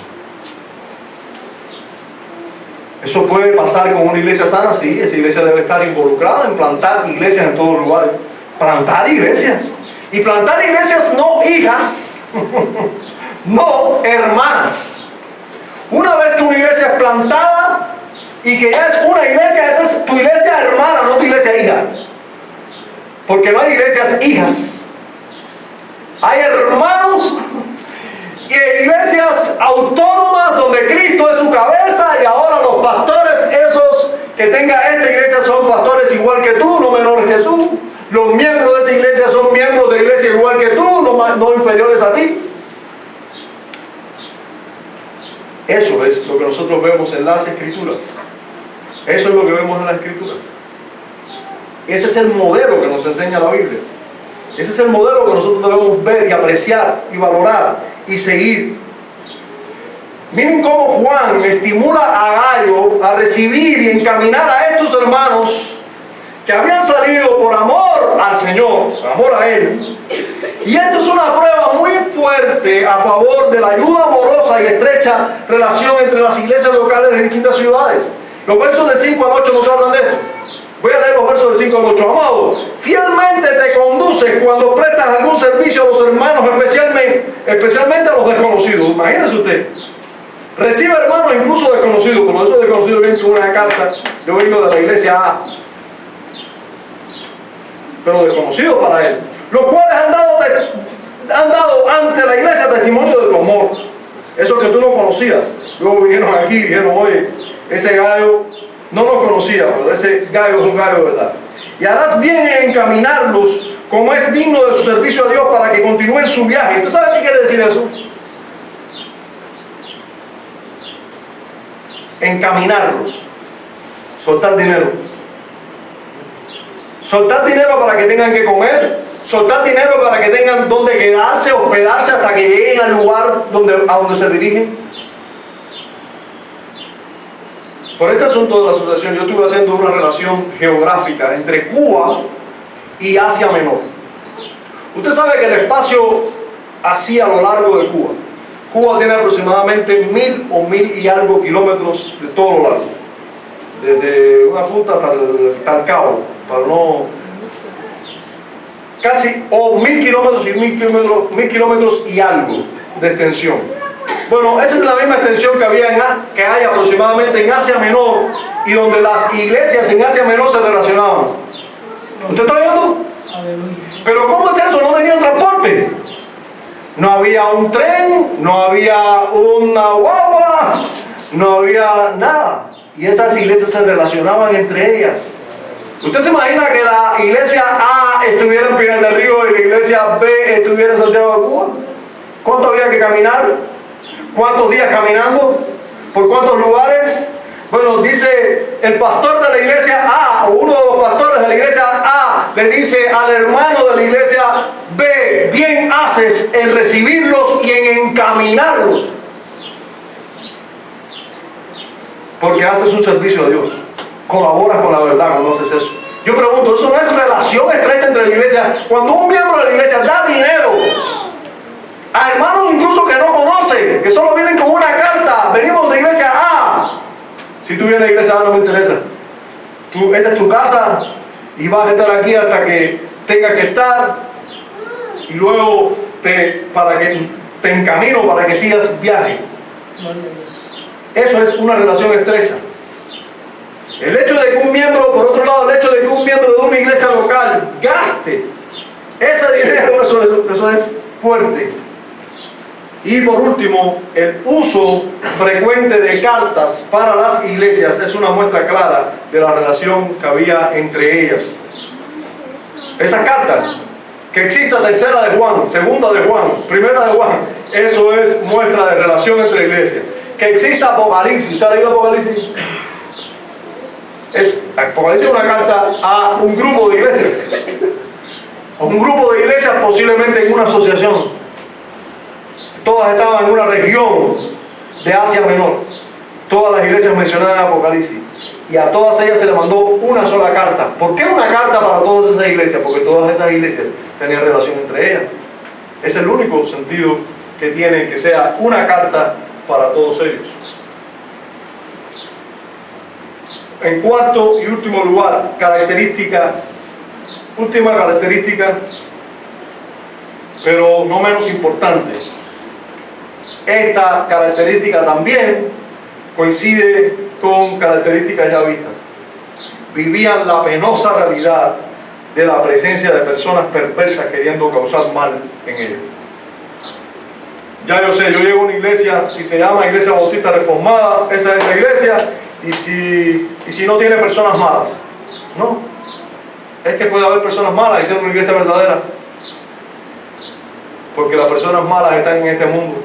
Eso puede pasar con una iglesia sana, sí, esa iglesia debe estar involucrada en plantar iglesias en todos lugares. Plantar iglesias. Y plantar iglesias no hijas, no hermanas. Una vez que una iglesia es plantada y que ya es una iglesia, esa es tu iglesia hermana, no tu iglesia hija. Porque no hay iglesias hijas. Hay hermanos y iglesias autónomas donde Cristo es su cabeza, y ahora los pastores, esos que tenga esta iglesia, son pastores igual que tú, no menores que tú. Los miembros de esa iglesia son miembros de iglesia igual que tú, no inferiores a ti. Eso es lo que nosotros vemos en las Escrituras. Eso es lo que vemos en las Escrituras. Ese es el modelo que nos enseña la Biblia. Ese es el modelo que nosotros debemos ver y apreciar y valorar y seguir. Miren cómo Juan estimula a Gayo a recibir y encaminar a estos hermanos que habían salido por amor al Señor, por amor a Él. Y esto es una prueba muy fuerte a favor de la ayuda amorosa y estrecha relación entre las iglesias locales de distintas ciudades. Los versos del 5 al 8 nos hablan de esto. Voy a leer los versos del 5 al 8. Amado, fielmente te conduces cuando prestas algún servicio a los hermanos, especialmente a los desconocidos. Imagínese usted. Recibe hermanos incluso desconocidos, por eso desconocido viene con una carta. Yo vengo de la iglesia A, pero desconocido para él. Los cuales han dado ante la iglesia testimonio de tu amor. Eso que tú no conocías. Luego vinieron aquí y dijeron, oye, ese Gayo no nos conocía, pero ese Gayo es un Gayo de verdad. Y harás bien en encaminarlos como es digno de su servicio a Dios para que continúen su viaje. ¿Tú sabes qué quiere decir eso? Encaminarlos. Soltar dinero. Soltar dinero para que tengan que comer, soltar dinero para que tengan donde quedarse, hospedarse hasta que lleguen al lugar a donde se dirigen. Por este asunto de la asociación, yo estuve haciendo una relación geográfica entre Cuba y Asia Menor. Usted sabe que el espacio así a lo largo de Cuba, Cuba tiene aproximadamente 1000 o 1000 y algo kilómetros de todo lo largo, desde una punta hasta el cabo, para no, casi, o 1000 kilómetros y 1000 kilómetros y algo de extensión. Bueno, esa es la misma extensión que hay aproximadamente en Asia Menor, y donde las iglesias en Asia Menor se relacionaban. ¿Usted está viendo? Pero ¿cómo es eso? No tenían transporte. No había un tren, no había una guagua, no había nada. Y esas iglesias se relacionaban entre ellas. ¿Usted se imagina que la iglesia A estuviera en Pinar del Río y la iglesia B estuviera en Santiago de Cuba? ¿Cuánto había que caminar? ¿Cuántos días caminando? ¿Por cuántos lugares? Bueno, dice el pastor de la iglesia A, o uno de los pastores de la iglesia A, le dice al hermano de la iglesia B: bien haces en recibirlos y en encaminarlos, porque haces un servicio a Dios, colaboras con la verdad cuando haces eso. Yo pregunto, ¿eso no es relación estrecha entre la iglesia? Cuando un miembro de la iglesia da dinero a hermanos incluso que no conoce, que solo vienen con una carta: venimos de iglesia A. Si tú vienes de iglesia A, no me interesa. Esta es tu casa y vas a estar aquí hasta que tengas que estar, y luego para que te encamino para que sigas viaje. Eso es una relación estrecha. El hecho de que un miembro, por otro lado, el hecho de que un miembro de una iglesia local gaste ese dinero, eso es fuerte. Y por último, el uso frecuente de cartas para las iglesias es una muestra clara de la relación que había entre ellas. Esas cartas, que exista tercera de Juan, segunda de Juan, primera de Juan, eso es muestra de relación entre iglesias. Que exista Apocalipsis, ¿usted ha leído Apocalipsis? Apocalipsis es una carta a un grupo de iglesias, a un grupo de iglesias posiblemente en una asociación. Todas estaban en una región de Asia Menor, todas las iglesias mencionadas en Apocalipsis, y a todas ellas se le mandó una sola carta. ¿Por qué una carta para todas esas iglesias? Porque todas esas iglesias tenían relación entre ellas. Es el único sentido que tiene que sea una carta para todos ellos. En cuarto y último lugar, última característica, pero no menos importante. Esta característica también coincide con características ya vistas. Vivían la penosa realidad de la presencia de personas perversas queriendo causar mal en ellos. Ya yo sé, yo llego a una iglesia, si se llama Iglesia Bautista Reformada, esa es la iglesia, y si no tiene personas malas. No, es que puede haber personas malas y ser una iglesia verdadera, porque las personas malas están en este mundo.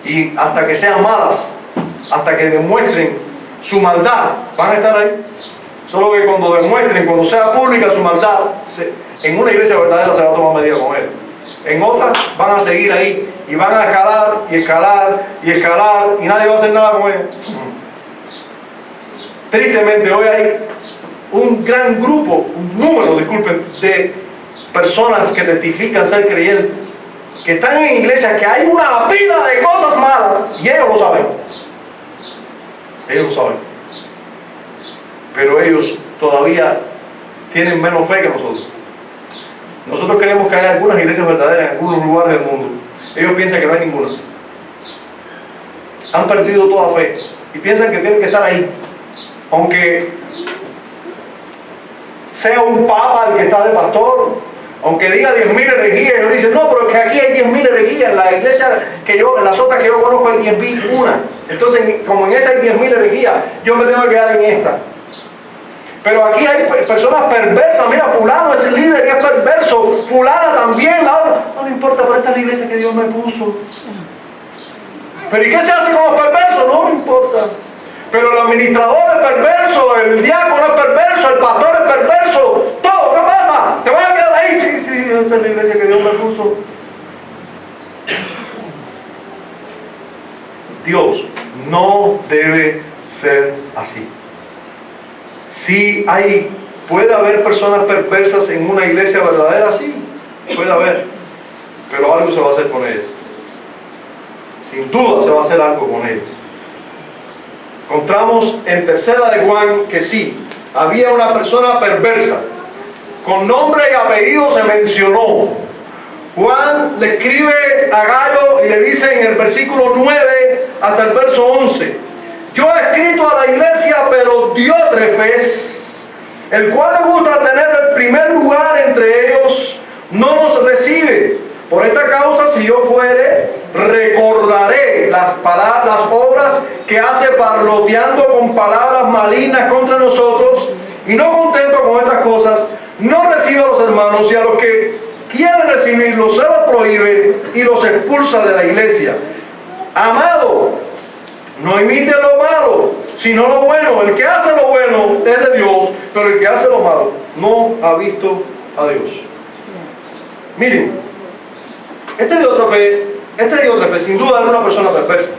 Y hasta que sean malas, hasta que demuestren su maldad, van a estar ahí. Solo que cuando demuestren, cuando sea pública su maldad, en una iglesia verdadera se va a tomar medida con él. En otras van a seguir ahí y van a escalar y escalar y escalar y nadie va a hacer nada con él. Tristemente hoy hay un gran grupo, un número, disculpen, de personas que testifican ser creyentes, que están en iglesias que hay una pila de cosas malas y ellos lo saben. Ellos lo saben. Pero ellos todavía tienen menos fe que nosotros. Nosotros creemos que hay algunas iglesias verdaderas en algunos lugares del mundo. Ellos piensan que no hay ninguna. Han perdido toda fe y piensan que tienen que estar ahí. Aunque sea un papa el que está de pastor, aunque diga 10.000 herejías, ellos dicen, no, pero es que aquí hay 10.000 herejías, en la iglesia en las otras que yo conozco hay 10.001. Entonces, como en esta hay 10.000 herejías, yo me tengo que quedar en esta. Pero aquí hay personas perversas. Mira, fulano es el líder y es perverso, fulana también, la otra. No me importa, pero esta es la iglesia que Dios me puso. Pero ¿y qué se hace con los perversos? No me importa. Pero el administrador es perverso, el diácono es perverso, el pastor es perverso. Todo, ¿qué pasa? ¿Te vas a quedar ahí? Sí, esa es la iglesia que Dios me puso. Dios no debe ser así. Sí puede haber personas perversas en una iglesia verdadera, sí, puede haber, pero algo se va a hacer con ellas. Sin duda se va a hacer algo con ellas. Encontramos en Tercera de Juan que sí, había una persona perversa, con nombre y apellido se mencionó. Juan le escribe a Gallo y le dice en el versículo 9 hasta el verso 11: yo he escrito a la iglesia, pero Diótrefes, el cual me gusta tener el primer lugar entre ellos, no nos recibe. Por esta causa, si yo fuere, recordaré las obras que hace parloteando con palabras malignas contra nosotros, y no contento con estas cosas, no recibe a los hermanos, y a los que quieren recibirlos se los prohíbe y los expulsa de la iglesia. Amado, no imiten lo malo, sino lo bueno. El que hace lo bueno es de Dios, pero el que hace lo malo no ha visto a Dios. Miren, este Diótrefes sin duda era una persona perversa.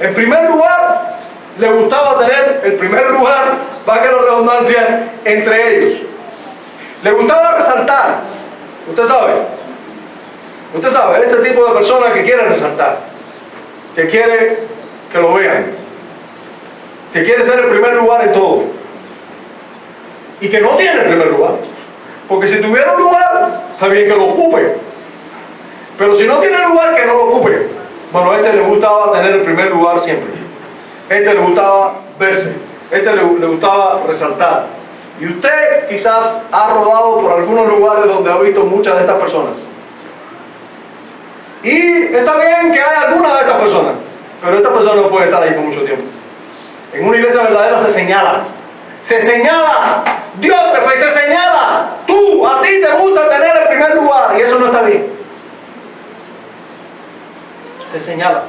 En primer lugar, le gustaba tener el primer lugar, valga la redundancia, entre ellos. Le gustaba resaltar. Usted sabe, ese tipo de persona que quiere resaltar, que quiere que lo vean, que quiere ser el primer lugar en todo, y que no tiene el primer lugar, porque si tuviera un lugar, está bien que lo ocupe, pero si no tiene lugar, que no lo ocupe. Bueno, a este le gustaba tener el primer lugar siempre, a este le gustaba verse, a este le gustaba resaltar. Y usted quizás ha rodado por algunos lugares donde ha visto muchas de estas personas. Y está bien que haya algunas de estas personas, pero estas personas no pueden estar ahí por mucho tiempo. En una iglesia verdadera se señala. Se señala. Diótrefes, se señala. A ti te gusta tener el primer lugar, y eso no está bien. Se señala.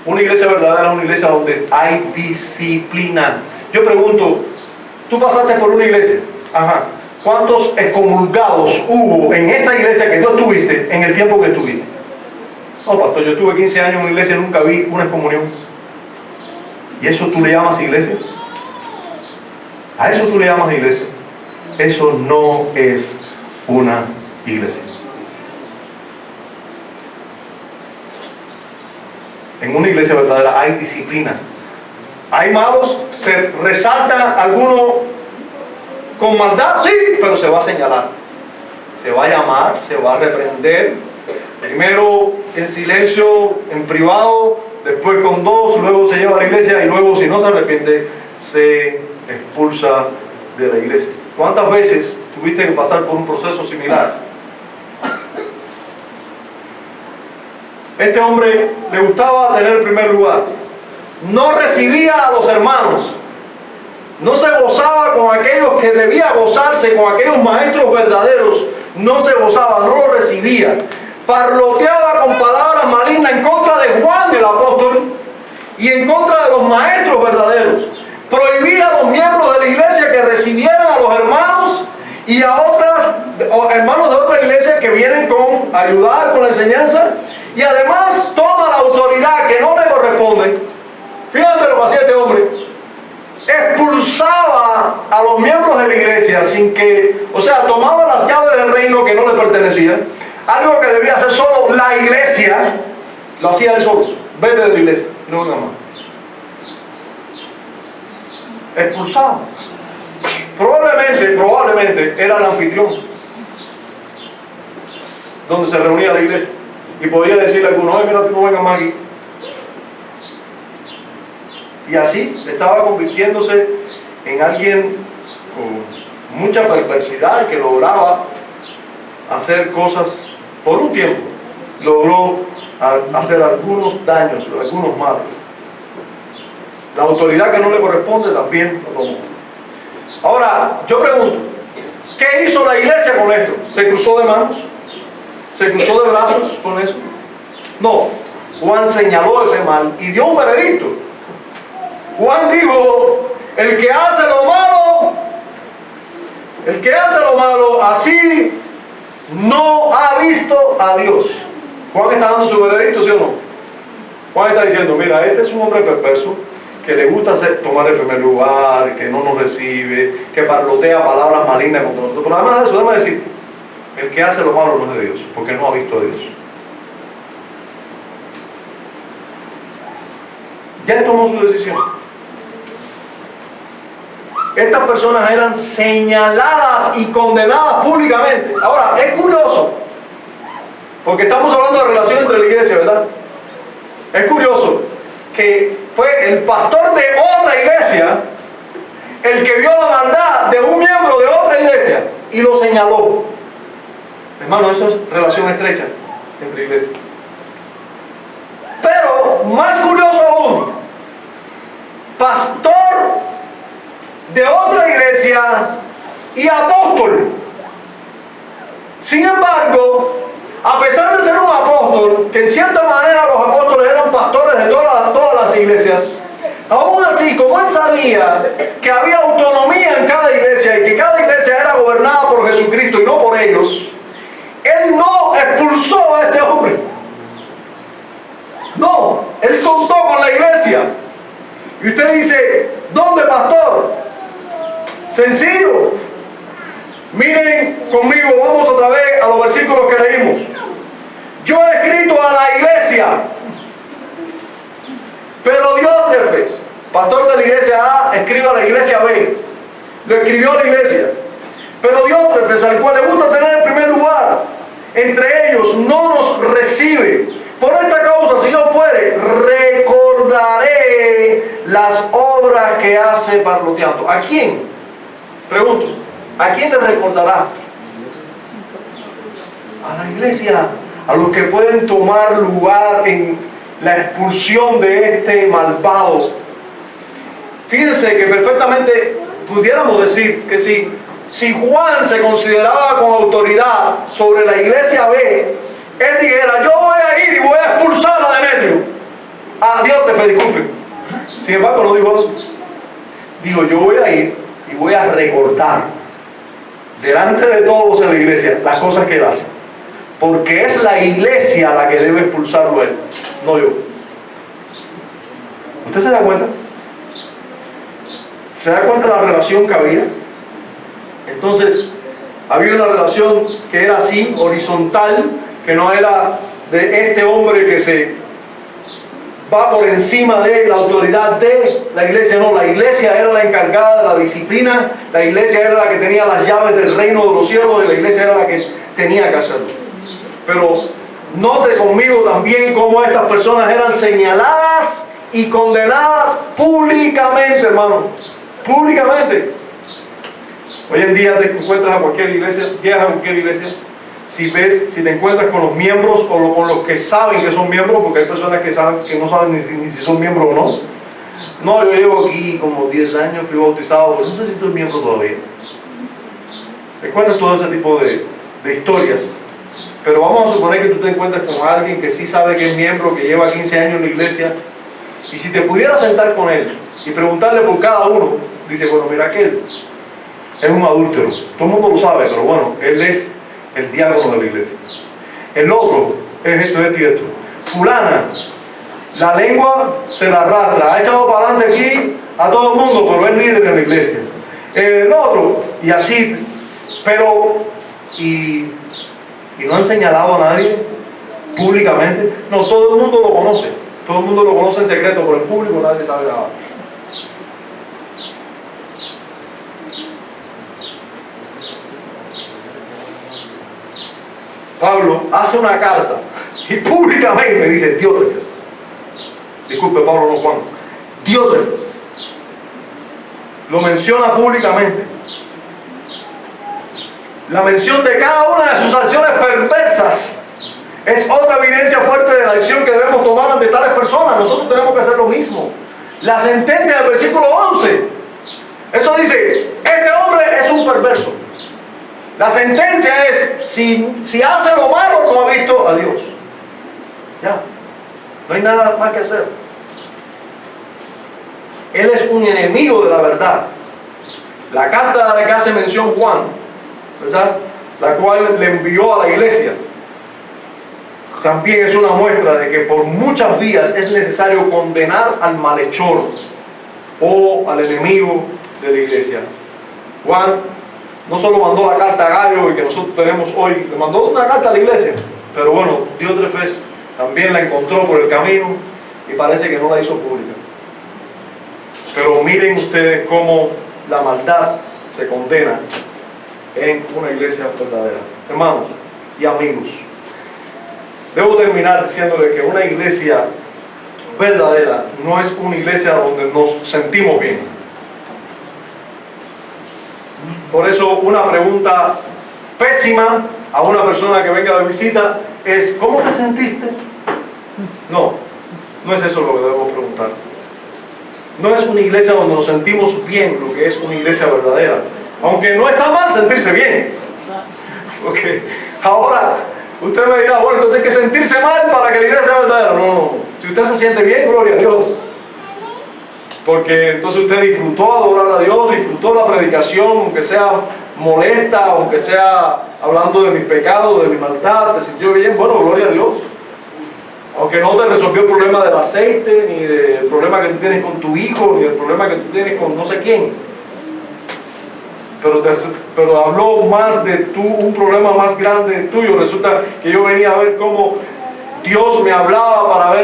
Una iglesia verdadera es una iglesia donde hay disciplina. Yo pregunto, tú pasaste por una iglesia, ¿cuántos excomulgados hubo en esa iglesia que tú estuviste en el tiempo que estuviste? No, pastor, yo estuve 15 años en una iglesia y nunca vi una excomunión. ¿Y eso tú le llamas iglesia? ¿A eso tú le llamas iglesia? Eso no es una iglesia. En una iglesia verdadera hay disciplina. Hay malos, se resalta alguno con maldad, sí, pero se va a señalar, se va a llamar, se va a reprender, primero en silencio, en privado, después con dos, luego se lleva a la iglesia y luego, si no se arrepiente, se expulsa de la iglesia. ¿Cuántas veces tuviste que pasar por un proceso similar? Este hombre le gustaba tener el primer lugar. No recibía a los hermanos, no se gozaba con aquellos que debía gozarse, con aquellos maestros verdaderos, no se gozaba, no lo recibía. Parloteaba con palabras malignas en contra de Juan el apóstol y en contra de los maestros verdaderos. Prohibía a los miembros de la iglesia que recibieran a los hermanos y a hermanos de otra iglesia que vienen a ayudar con la enseñanza, y además toma la autoridad que no le corresponde. Fíjense lo que hacía este hombre. Expulsaba a los miembros de la iglesia tomaba las llaves del reino que no le pertenecían. Algo que debía hacer solo la iglesia, lo hacía él solo. Vete de la iglesia, no venga más. Expulsaba. Probablemente era el anfitrión donde se reunía la iglesia. Y podía decirle a algunos: mira, tú no vengas más aquí. Y así estaba convirtiéndose en alguien con mucha perversidad, que lograba hacer cosas por un tiempo. Logró hacer algunos daños, algunos males. La autoridad que no le corresponde también lo tomó. Ahora, yo pregunto, ¿qué hizo la iglesia con esto? ¿Se cruzó de manos? ¿Se cruzó de brazos con eso? No. Juan señaló ese mal y dio un veredicto. Juan dijo: el que hace lo malo, así no ha visto a Dios. Juan está dando su veredicto, ¿sí o no? Juan está diciendo, mira, este es un hombre perverso, que le gusta tomar el primer lugar, que no nos recibe, que parlotea palabras malignas contra nosotros. Pero además de eso, déjame decir, el que hace lo malo no es de Dios, porque no ha visto a Dios. Ya él tomó su decisión. Estas personas eran señaladas y condenadas públicamente. Ahora, es curioso, porque estamos hablando de relación entre la iglesia, ¿verdad? Es curioso que fue el pastor de otra iglesia el que vio la maldad de un miembro de otra iglesia y lo señaló. Hermano, eso es relación estrecha entre iglesias. Pero, más curioso aún, pastor de otra iglesia y apóstol. Sin embargo, a pesar de ser un apóstol, que en cierta manera los apóstoles eran pastores de todas las iglesias, aún así, como él sabía que había autonomía en cada iglesia y que cada iglesia era gobernada por Jesucristo y no por ellos, él no expulsó a ese hombre. No, él contó con la iglesia. Y usted dice, ¿dónde, pastor? Sencillo. Miren conmigo, vamos otra vez a los versículos que leímos. Yo he escrito a la iglesia, pero Diótrefes, pastor de la iglesia A, escribe a la iglesia B. Lo escribió a la iglesia. Pero Diótrefes, al cual le gusta tener el primer lugar entre ellos, no nos recibe. Por esta causa, si yo fuere, recordaré las obras que hace parloteando. ¿A quién? Pregunto, ¿a quién le recordará? A la iglesia, a los que pueden tomar lugar en la expulsión de este malvado. Fíjense que perfectamente pudiéramos decir que si Juan se consideraba con autoridad sobre la iglesia B, él dijera, yo voy a ir y voy a expulsar a Demetrio. A Diótrefes, disculpen. Sin embargo, no digo eso. Digo, yo voy a ir y voy a recordar delante de todos en la iglesia las cosas que él hace. Porque es la iglesia la que debe expulsarlo a él, no yo. ¿Usted se da cuenta? ¿Se da cuenta de la relación que había? Entonces, había una relación que era así, horizontal, que no era de este hombre que se va por encima de la autoridad de la iglesia. No, la iglesia era la encargada de la disciplina, la iglesia era la que tenía las llaves del reino de los cielos y la iglesia era la que tenía que hacerlo. Pero note conmigo también cómo estas personas eran señaladas y condenadas públicamente, hermano. Públicamente. Hoy en día te encuentras a cualquier iglesia, llegas a cualquier iglesia, si te encuentras con los miembros o con los que saben que son miembros, porque hay personas que no saben ni si son miembros o no. No, yo llevo aquí como 10 años, fui bautizado, pero no sé si estoy miembro todavía. Te encuentras todo ese tipo de historias. Pero vamos a suponer que tú te encuentres con alguien que sí sabe que es miembro, que lleva 15 años en la iglesia, y si te pudieras sentar con él y preguntarle por cada uno, dice, bueno, mira, aquel es un adúltero, todo el mundo lo sabe, pero bueno, él es el diácono de la iglesia. El otro es esto, esto y esto. Fulana, la lengua se la arrastra, ha echado para adelante aquí a todo el mundo, pero es líder en la iglesia. El otro, y así, pero, y no han señalado a nadie públicamente. No, todo el mundo lo conoce. Todo el mundo lo conoce en secreto, pero en público nadie sabe nada. Pablo hace una carta y públicamente dice Diótrefes. Disculpe, Pablo, no Juan. Diótrefes. Lo menciona públicamente. La mención de cada una de sus acciones perversas es otra evidencia fuerte de la acción que debemos tomar ante tales personas. Nosotros tenemos que hacer lo mismo. La sentencia del versículo 11, eso dice, este hombre es un perverso. La sentencia es, si hace lo malo, no ha visto a Dios. Ya, no hay nada más que hacer. Él es un enemigo de la verdad. La carta de la que hace mención Juan, ¿verdad? la cual le envió a la iglesia, también es una muestra de que por muchas vías es necesario condenar al malhechor o al enemigo de la iglesia. Juan no solo mandó la carta a Gallo y que nosotros tenemos hoy, le mandó una carta a la iglesia, pero bueno, Diótrefes también la encontró por el camino y parece que no la hizo pública. Pero miren ustedes cómo la maldad se condena en una iglesia verdadera. Hermanos y amigos, debo terminar diciéndole que una iglesia verdadera no es una iglesia donde nos sentimos bien. Por eso una pregunta pésima a una persona que venga de visita es: ¿cómo te sentiste? No es eso lo que debemos preguntar. No es una iglesia donde nos sentimos bien lo que es una iglesia verdadera. Aunque no está mal sentirse bien. Porque ahora usted me dirá, bueno, entonces hay que sentirse mal para que la iglesia sea verdadera. No. Si usted se siente bien, gloria a Dios. Porque entonces usted disfrutó adorar a Dios, disfrutó la predicación, aunque sea molesta, aunque sea hablando de mis pecados, de mi maldad, te sintió bien, bueno, gloria a Dios. Aunque no te resolvió el problema del aceite, ni el problema que tú tienes con tu hijo, ni el problema que tú tienes con no sé quién. Pero habló más de un problema más grande tuyo. Resulta que yo venía a ver cómo Dios me hablaba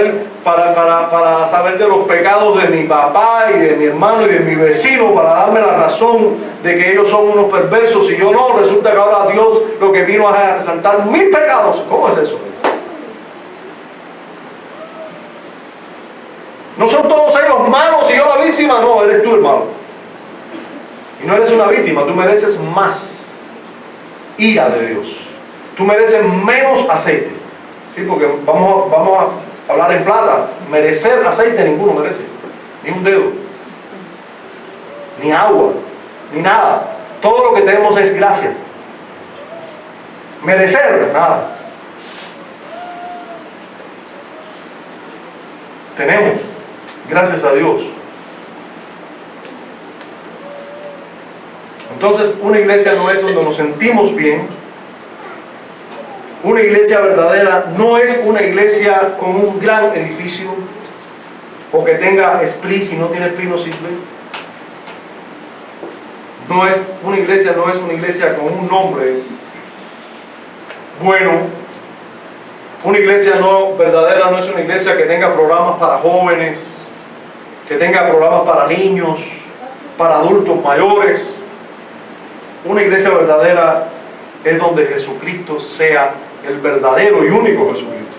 para saber de los pecados de mi papá y de mi hermano y de mi vecino, para darme la razón de que ellos son unos perversos y yo no. Resulta que ahora Dios lo que vino a resaltar mis pecados. ¿Cómo es eso? No son todos ellos malos y yo la víctima. No, eres tú el malo. Y no eres una víctima, tú mereces más ira de Dios. Tú mereces menos aceite. ¿Sí? Porque vamos a hablar en plata. Merecer aceite ninguno merece. Ni un dedo. Ni agua. Ni nada. Todo lo que tenemos es gracia. Merecer, nada. Tenemos. Gracias a Dios. Entonces, una iglesia no es donde nos sentimos bien. Una iglesia verdadera no es una iglesia con un gran edificio o que tenga esprit. Si no tiene esprit no sirve. No es una iglesia con un nombre bueno. Una iglesia verdadera no es una iglesia que tenga programas para jóvenes, que tenga programas para niños, para adultos mayores. Una iglesia verdadera es donde Jesucristo sea el verdadero y único Jesucristo,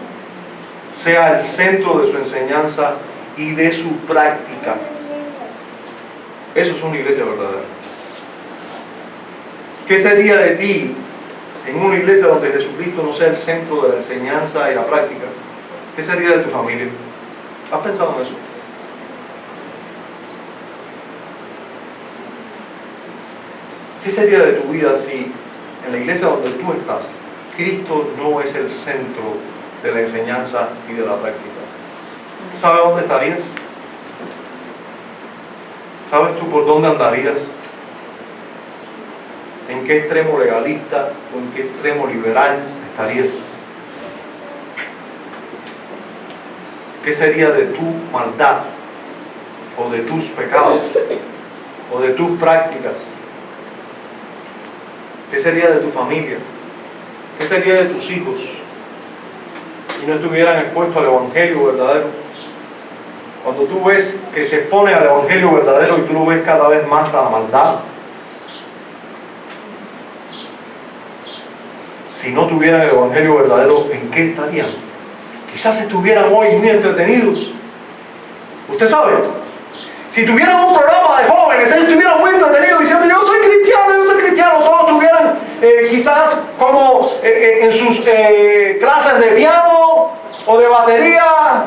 sea el centro de su enseñanza y de su práctica. Eso es una iglesia verdadera. ¿Qué sería de ti en una iglesia donde Jesucristo no sea el centro de la enseñanza y la práctica? ¿Qué sería de tu familia? ¿Has pensado en eso? ¿Qué sería de tu vida si en la iglesia donde tú estás, Cristo no es el centro de la enseñanza y de la práctica? ¿Sabes dónde estarías? ¿Sabes tú por dónde andarías? ¿En qué extremo legalista o en qué extremo liberal estarías? ¿Qué sería de tu maldad o de tus pecados o de tus prácticas? ¿Qué sería de tu familia? ¿Qué sería de tus hijos si no estuvieran expuestos al Evangelio verdadero? Cuando tú ves que se expone al Evangelio verdadero y tú lo ves cada vez más a la maldad, si no tuvieran el Evangelio verdadero, ¿en qué estarían? Quizás estuvieran hoy muy entretenidos. ¿Usted sabe? Si tuvieran un programa de jóvenes, ellos estuvieran muy entretenidos diciendo: yo soy cristiano, todos tuvieran quizás como en sus clases de piano o de batería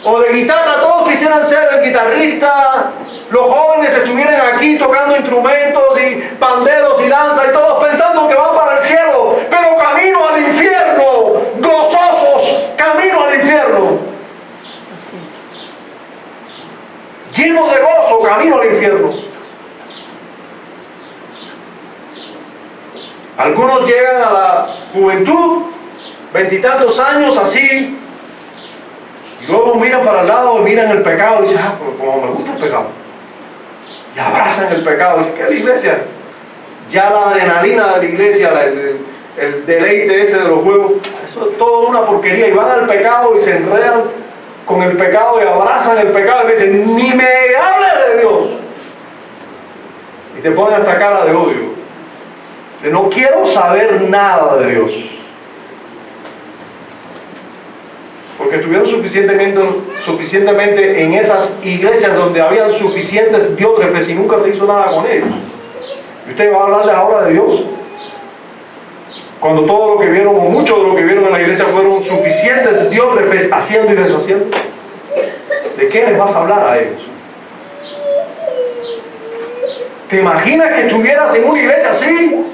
o de guitarra, todos quisieran ser el guitarrista. Los jóvenes estuvieran aquí tocando instrumentos y panderos y danza y todos pensando que van para el cielo, pero camino al infierno, gozosos, camino al infierno. Lleno de gozo, camino al infierno. Algunos llegan a la juventud, 20 y tantos años así, y luego miran para el lado y miran el pecado y dicen, pero como me gusta el pecado. Y abrazan el pecado. Y dicen, ¿qué es la iglesia? Ya la adrenalina de la iglesia, el deleite ese de los juegos, eso es todo una porquería. Y van al pecado y se enredan con el pecado y abrazan el pecado y dicen, ni me hables de Dios. Y te ponen hasta cara de odio. Dice, no quiero saber nada de Dios. Porque estuvieron suficientemente en esas iglesias donde habían suficientes diótrefes y nunca se hizo nada con ellos. ¿Y usted va a hablarles ahora de Dios? Cuando todo lo que vieron, o mucho de lo que vieron en la iglesia, fueron suficientes diótrefes haciendo y deshaciendo. ¿De qué les vas a hablar a ellos? ¿Te imaginas que estuvieras en una iglesia así?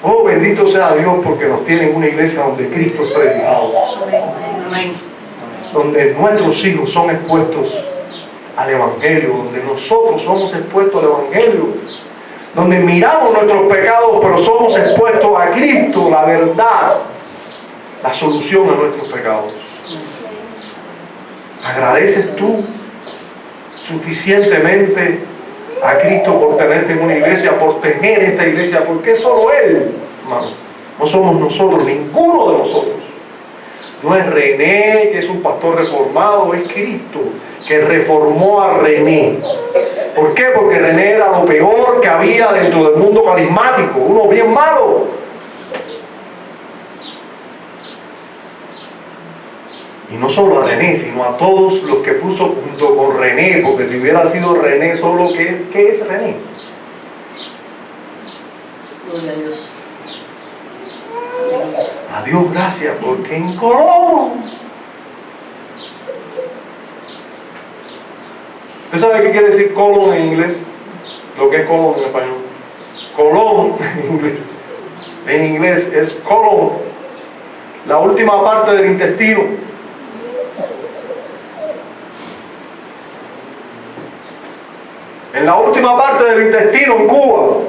Oh, bendito sea Dios, porque nos tiene en una iglesia donde Cristo es predicado. Amén. Donde nuestros hijos son expuestos al Evangelio, donde nosotros somos expuestos al Evangelio, donde miramos nuestros pecados, pero somos expuestos a Cristo, la verdad, la solución a nuestros pecados. ¿Agradeces tú suficientemente a Cristo por tenerte en una iglesia, por tener esta iglesia? Porque es solo Él, hermano. No somos nosotros, ninguno de nosotros. No es René, que es un pastor reformado, es Cristo, que reformó a René. ¿Por qué? Porque René era lo peor que había dentro del mundo carismático, uno bien malo. Y no solo a René, sino a todos los que puso junto con René, porque si hubiera sido René solo, ¿qué es René? Gloria a Dios. A Dios gracias, porque en Colón. ¿Usted sabe qué quiere decir colon en inglés? Lo que es colon en español. Colon en inglés es colon, la última parte del intestino. En la última parte del intestino, en Cuba,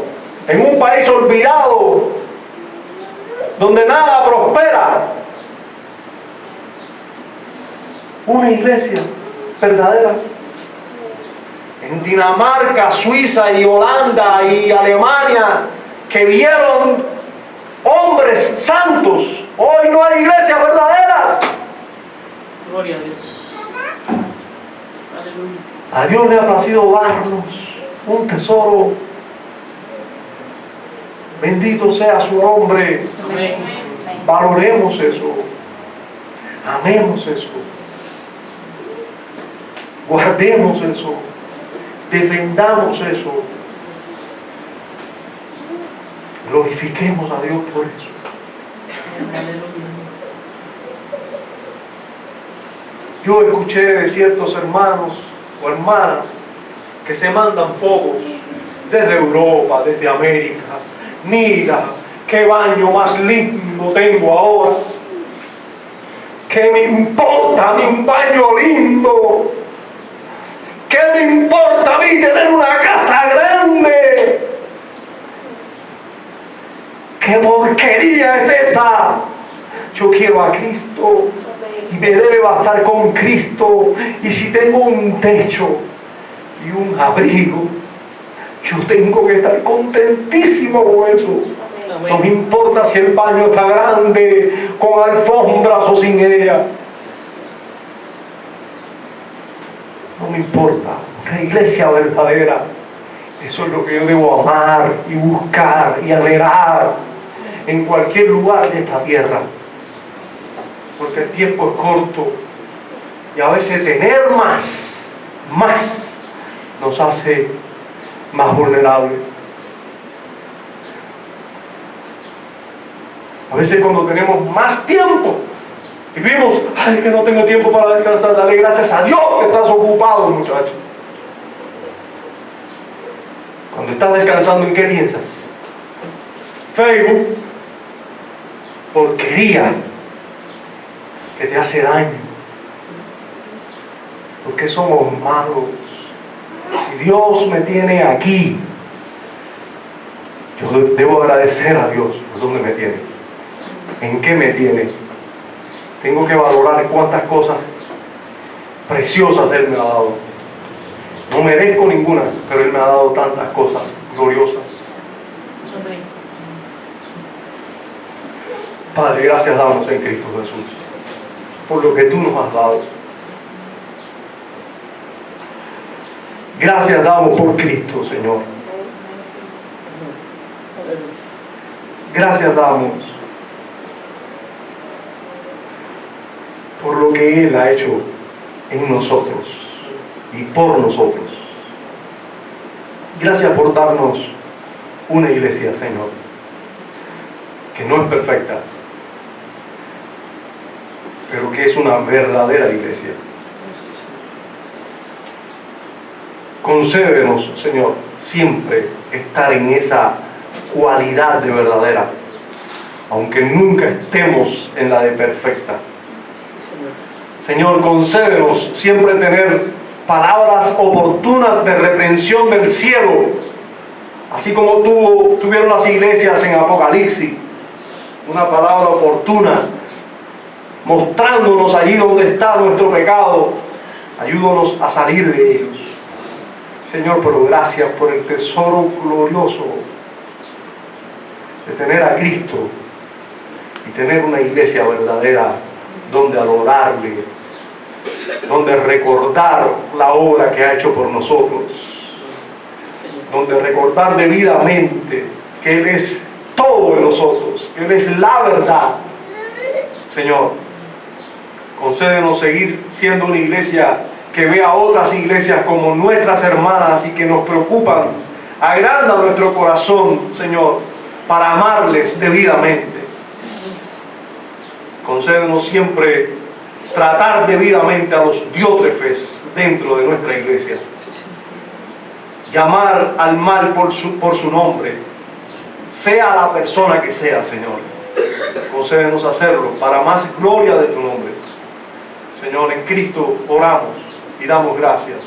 en un país olvidado, donde nada prospera, una iglesia verdadera. En Dinamarca, Suiza y Holanda y Alemania, que vieron hombres santos. Hoy no hay iglesias verdaderas. Gloria a Dios. Aleluya. A Dios le ha placido darnos un tesoro. Bendito sea su nombre. Amén. Valoremos eso. Amemos eso. Guardemos eso. Defendamos eso. Glorifiquemos a Dios por eso. Aleluya. Yo escuché de ciertos hermanos o hermanas que se mandan fotos desde Europa, desde América. Mira, qué baño más lindo tengo ahora. ¿Qué me importa a mí un baño lindo? ¿Qué me importa a mí tener una casa grande? ¿Qué porquería es esa? Yo quiero a Cristo y me debe bastar con Cristo. Y si tengo un techo y un abrigo, yo tengo que estar contentísimo con eso. No me importa si el baño está grande, con alfombras o sin ella. No me importa. Una iglesia verdadera, eso es lo que yo debo amar y buscar y anhelar en cualquier lugar de esta tierra. Porque el tiempo es corto y a veces tener más nos hace más vulnerables. A veces cuando tenemos más tiempo y vimos, ay, que no tengo tiempo para descansar, dale gracias a Dios que estás ocupado, muchacho. Cuando estás descansando, ¿en qué piensas? Facebook, porquería que te hace daño. ¿Por qué somos malos? Si Dios me tiene aquí, Yo debo agradecer a Dios por dónde me tiene, en qué me tiene. Tengo que valorar cuántas cosas preciosas Él me ha dado. No merezco ninguna, pero Él me ha dado tantas cosas gloriosas. Amén. Padre, gracias damos en Cristo Jesús por lo que tú nos has dado. Gracias damos por Cristo, Señor. Aleluya. Gracias damos por lo que Él ha hecho en nosotros y por nosotros. Gracias por darnos una iglesia, Señor, que no es perfecta, pero que es una verdadera iglesia. Concédenos, Señor, siempre estar en esa cualidad de verdadera, aunque nunca estemos en la de perfecta. Señor, concédenos siempre tener palabras oportunas de reprensión del cielo, así como tuvieron las iglesias en Apocalipsis, una palabra oportuna, mostrándonos allí donde está nuestro pecado. Ayúdanos a salir de ellos. Señor, pero gracias por el tesoro glorioso de tener a Cristo y tener una iglesia verdadera donde adorarle, donde recordar la obra que ha hecho por nosotros, donde recordar debidamente que Él es todo en nosotros, que Él es la verdad. Señor, concédenos seguir siendo una iglesia que vea a otras iglesias como nuestras hermanas y que nos preocupan. Agranda nuestro corazón, Señor, para amarles debidamente. Concédenos siempre tratar debidamente a los diótrefes dentro de nuestra iglesia. Llamar al mal por su nombre, sea la persona que sea, Señor. Concédenos hacerlo para más gloria de tu nombre. Señor, en Cristo oramos y damos gracias.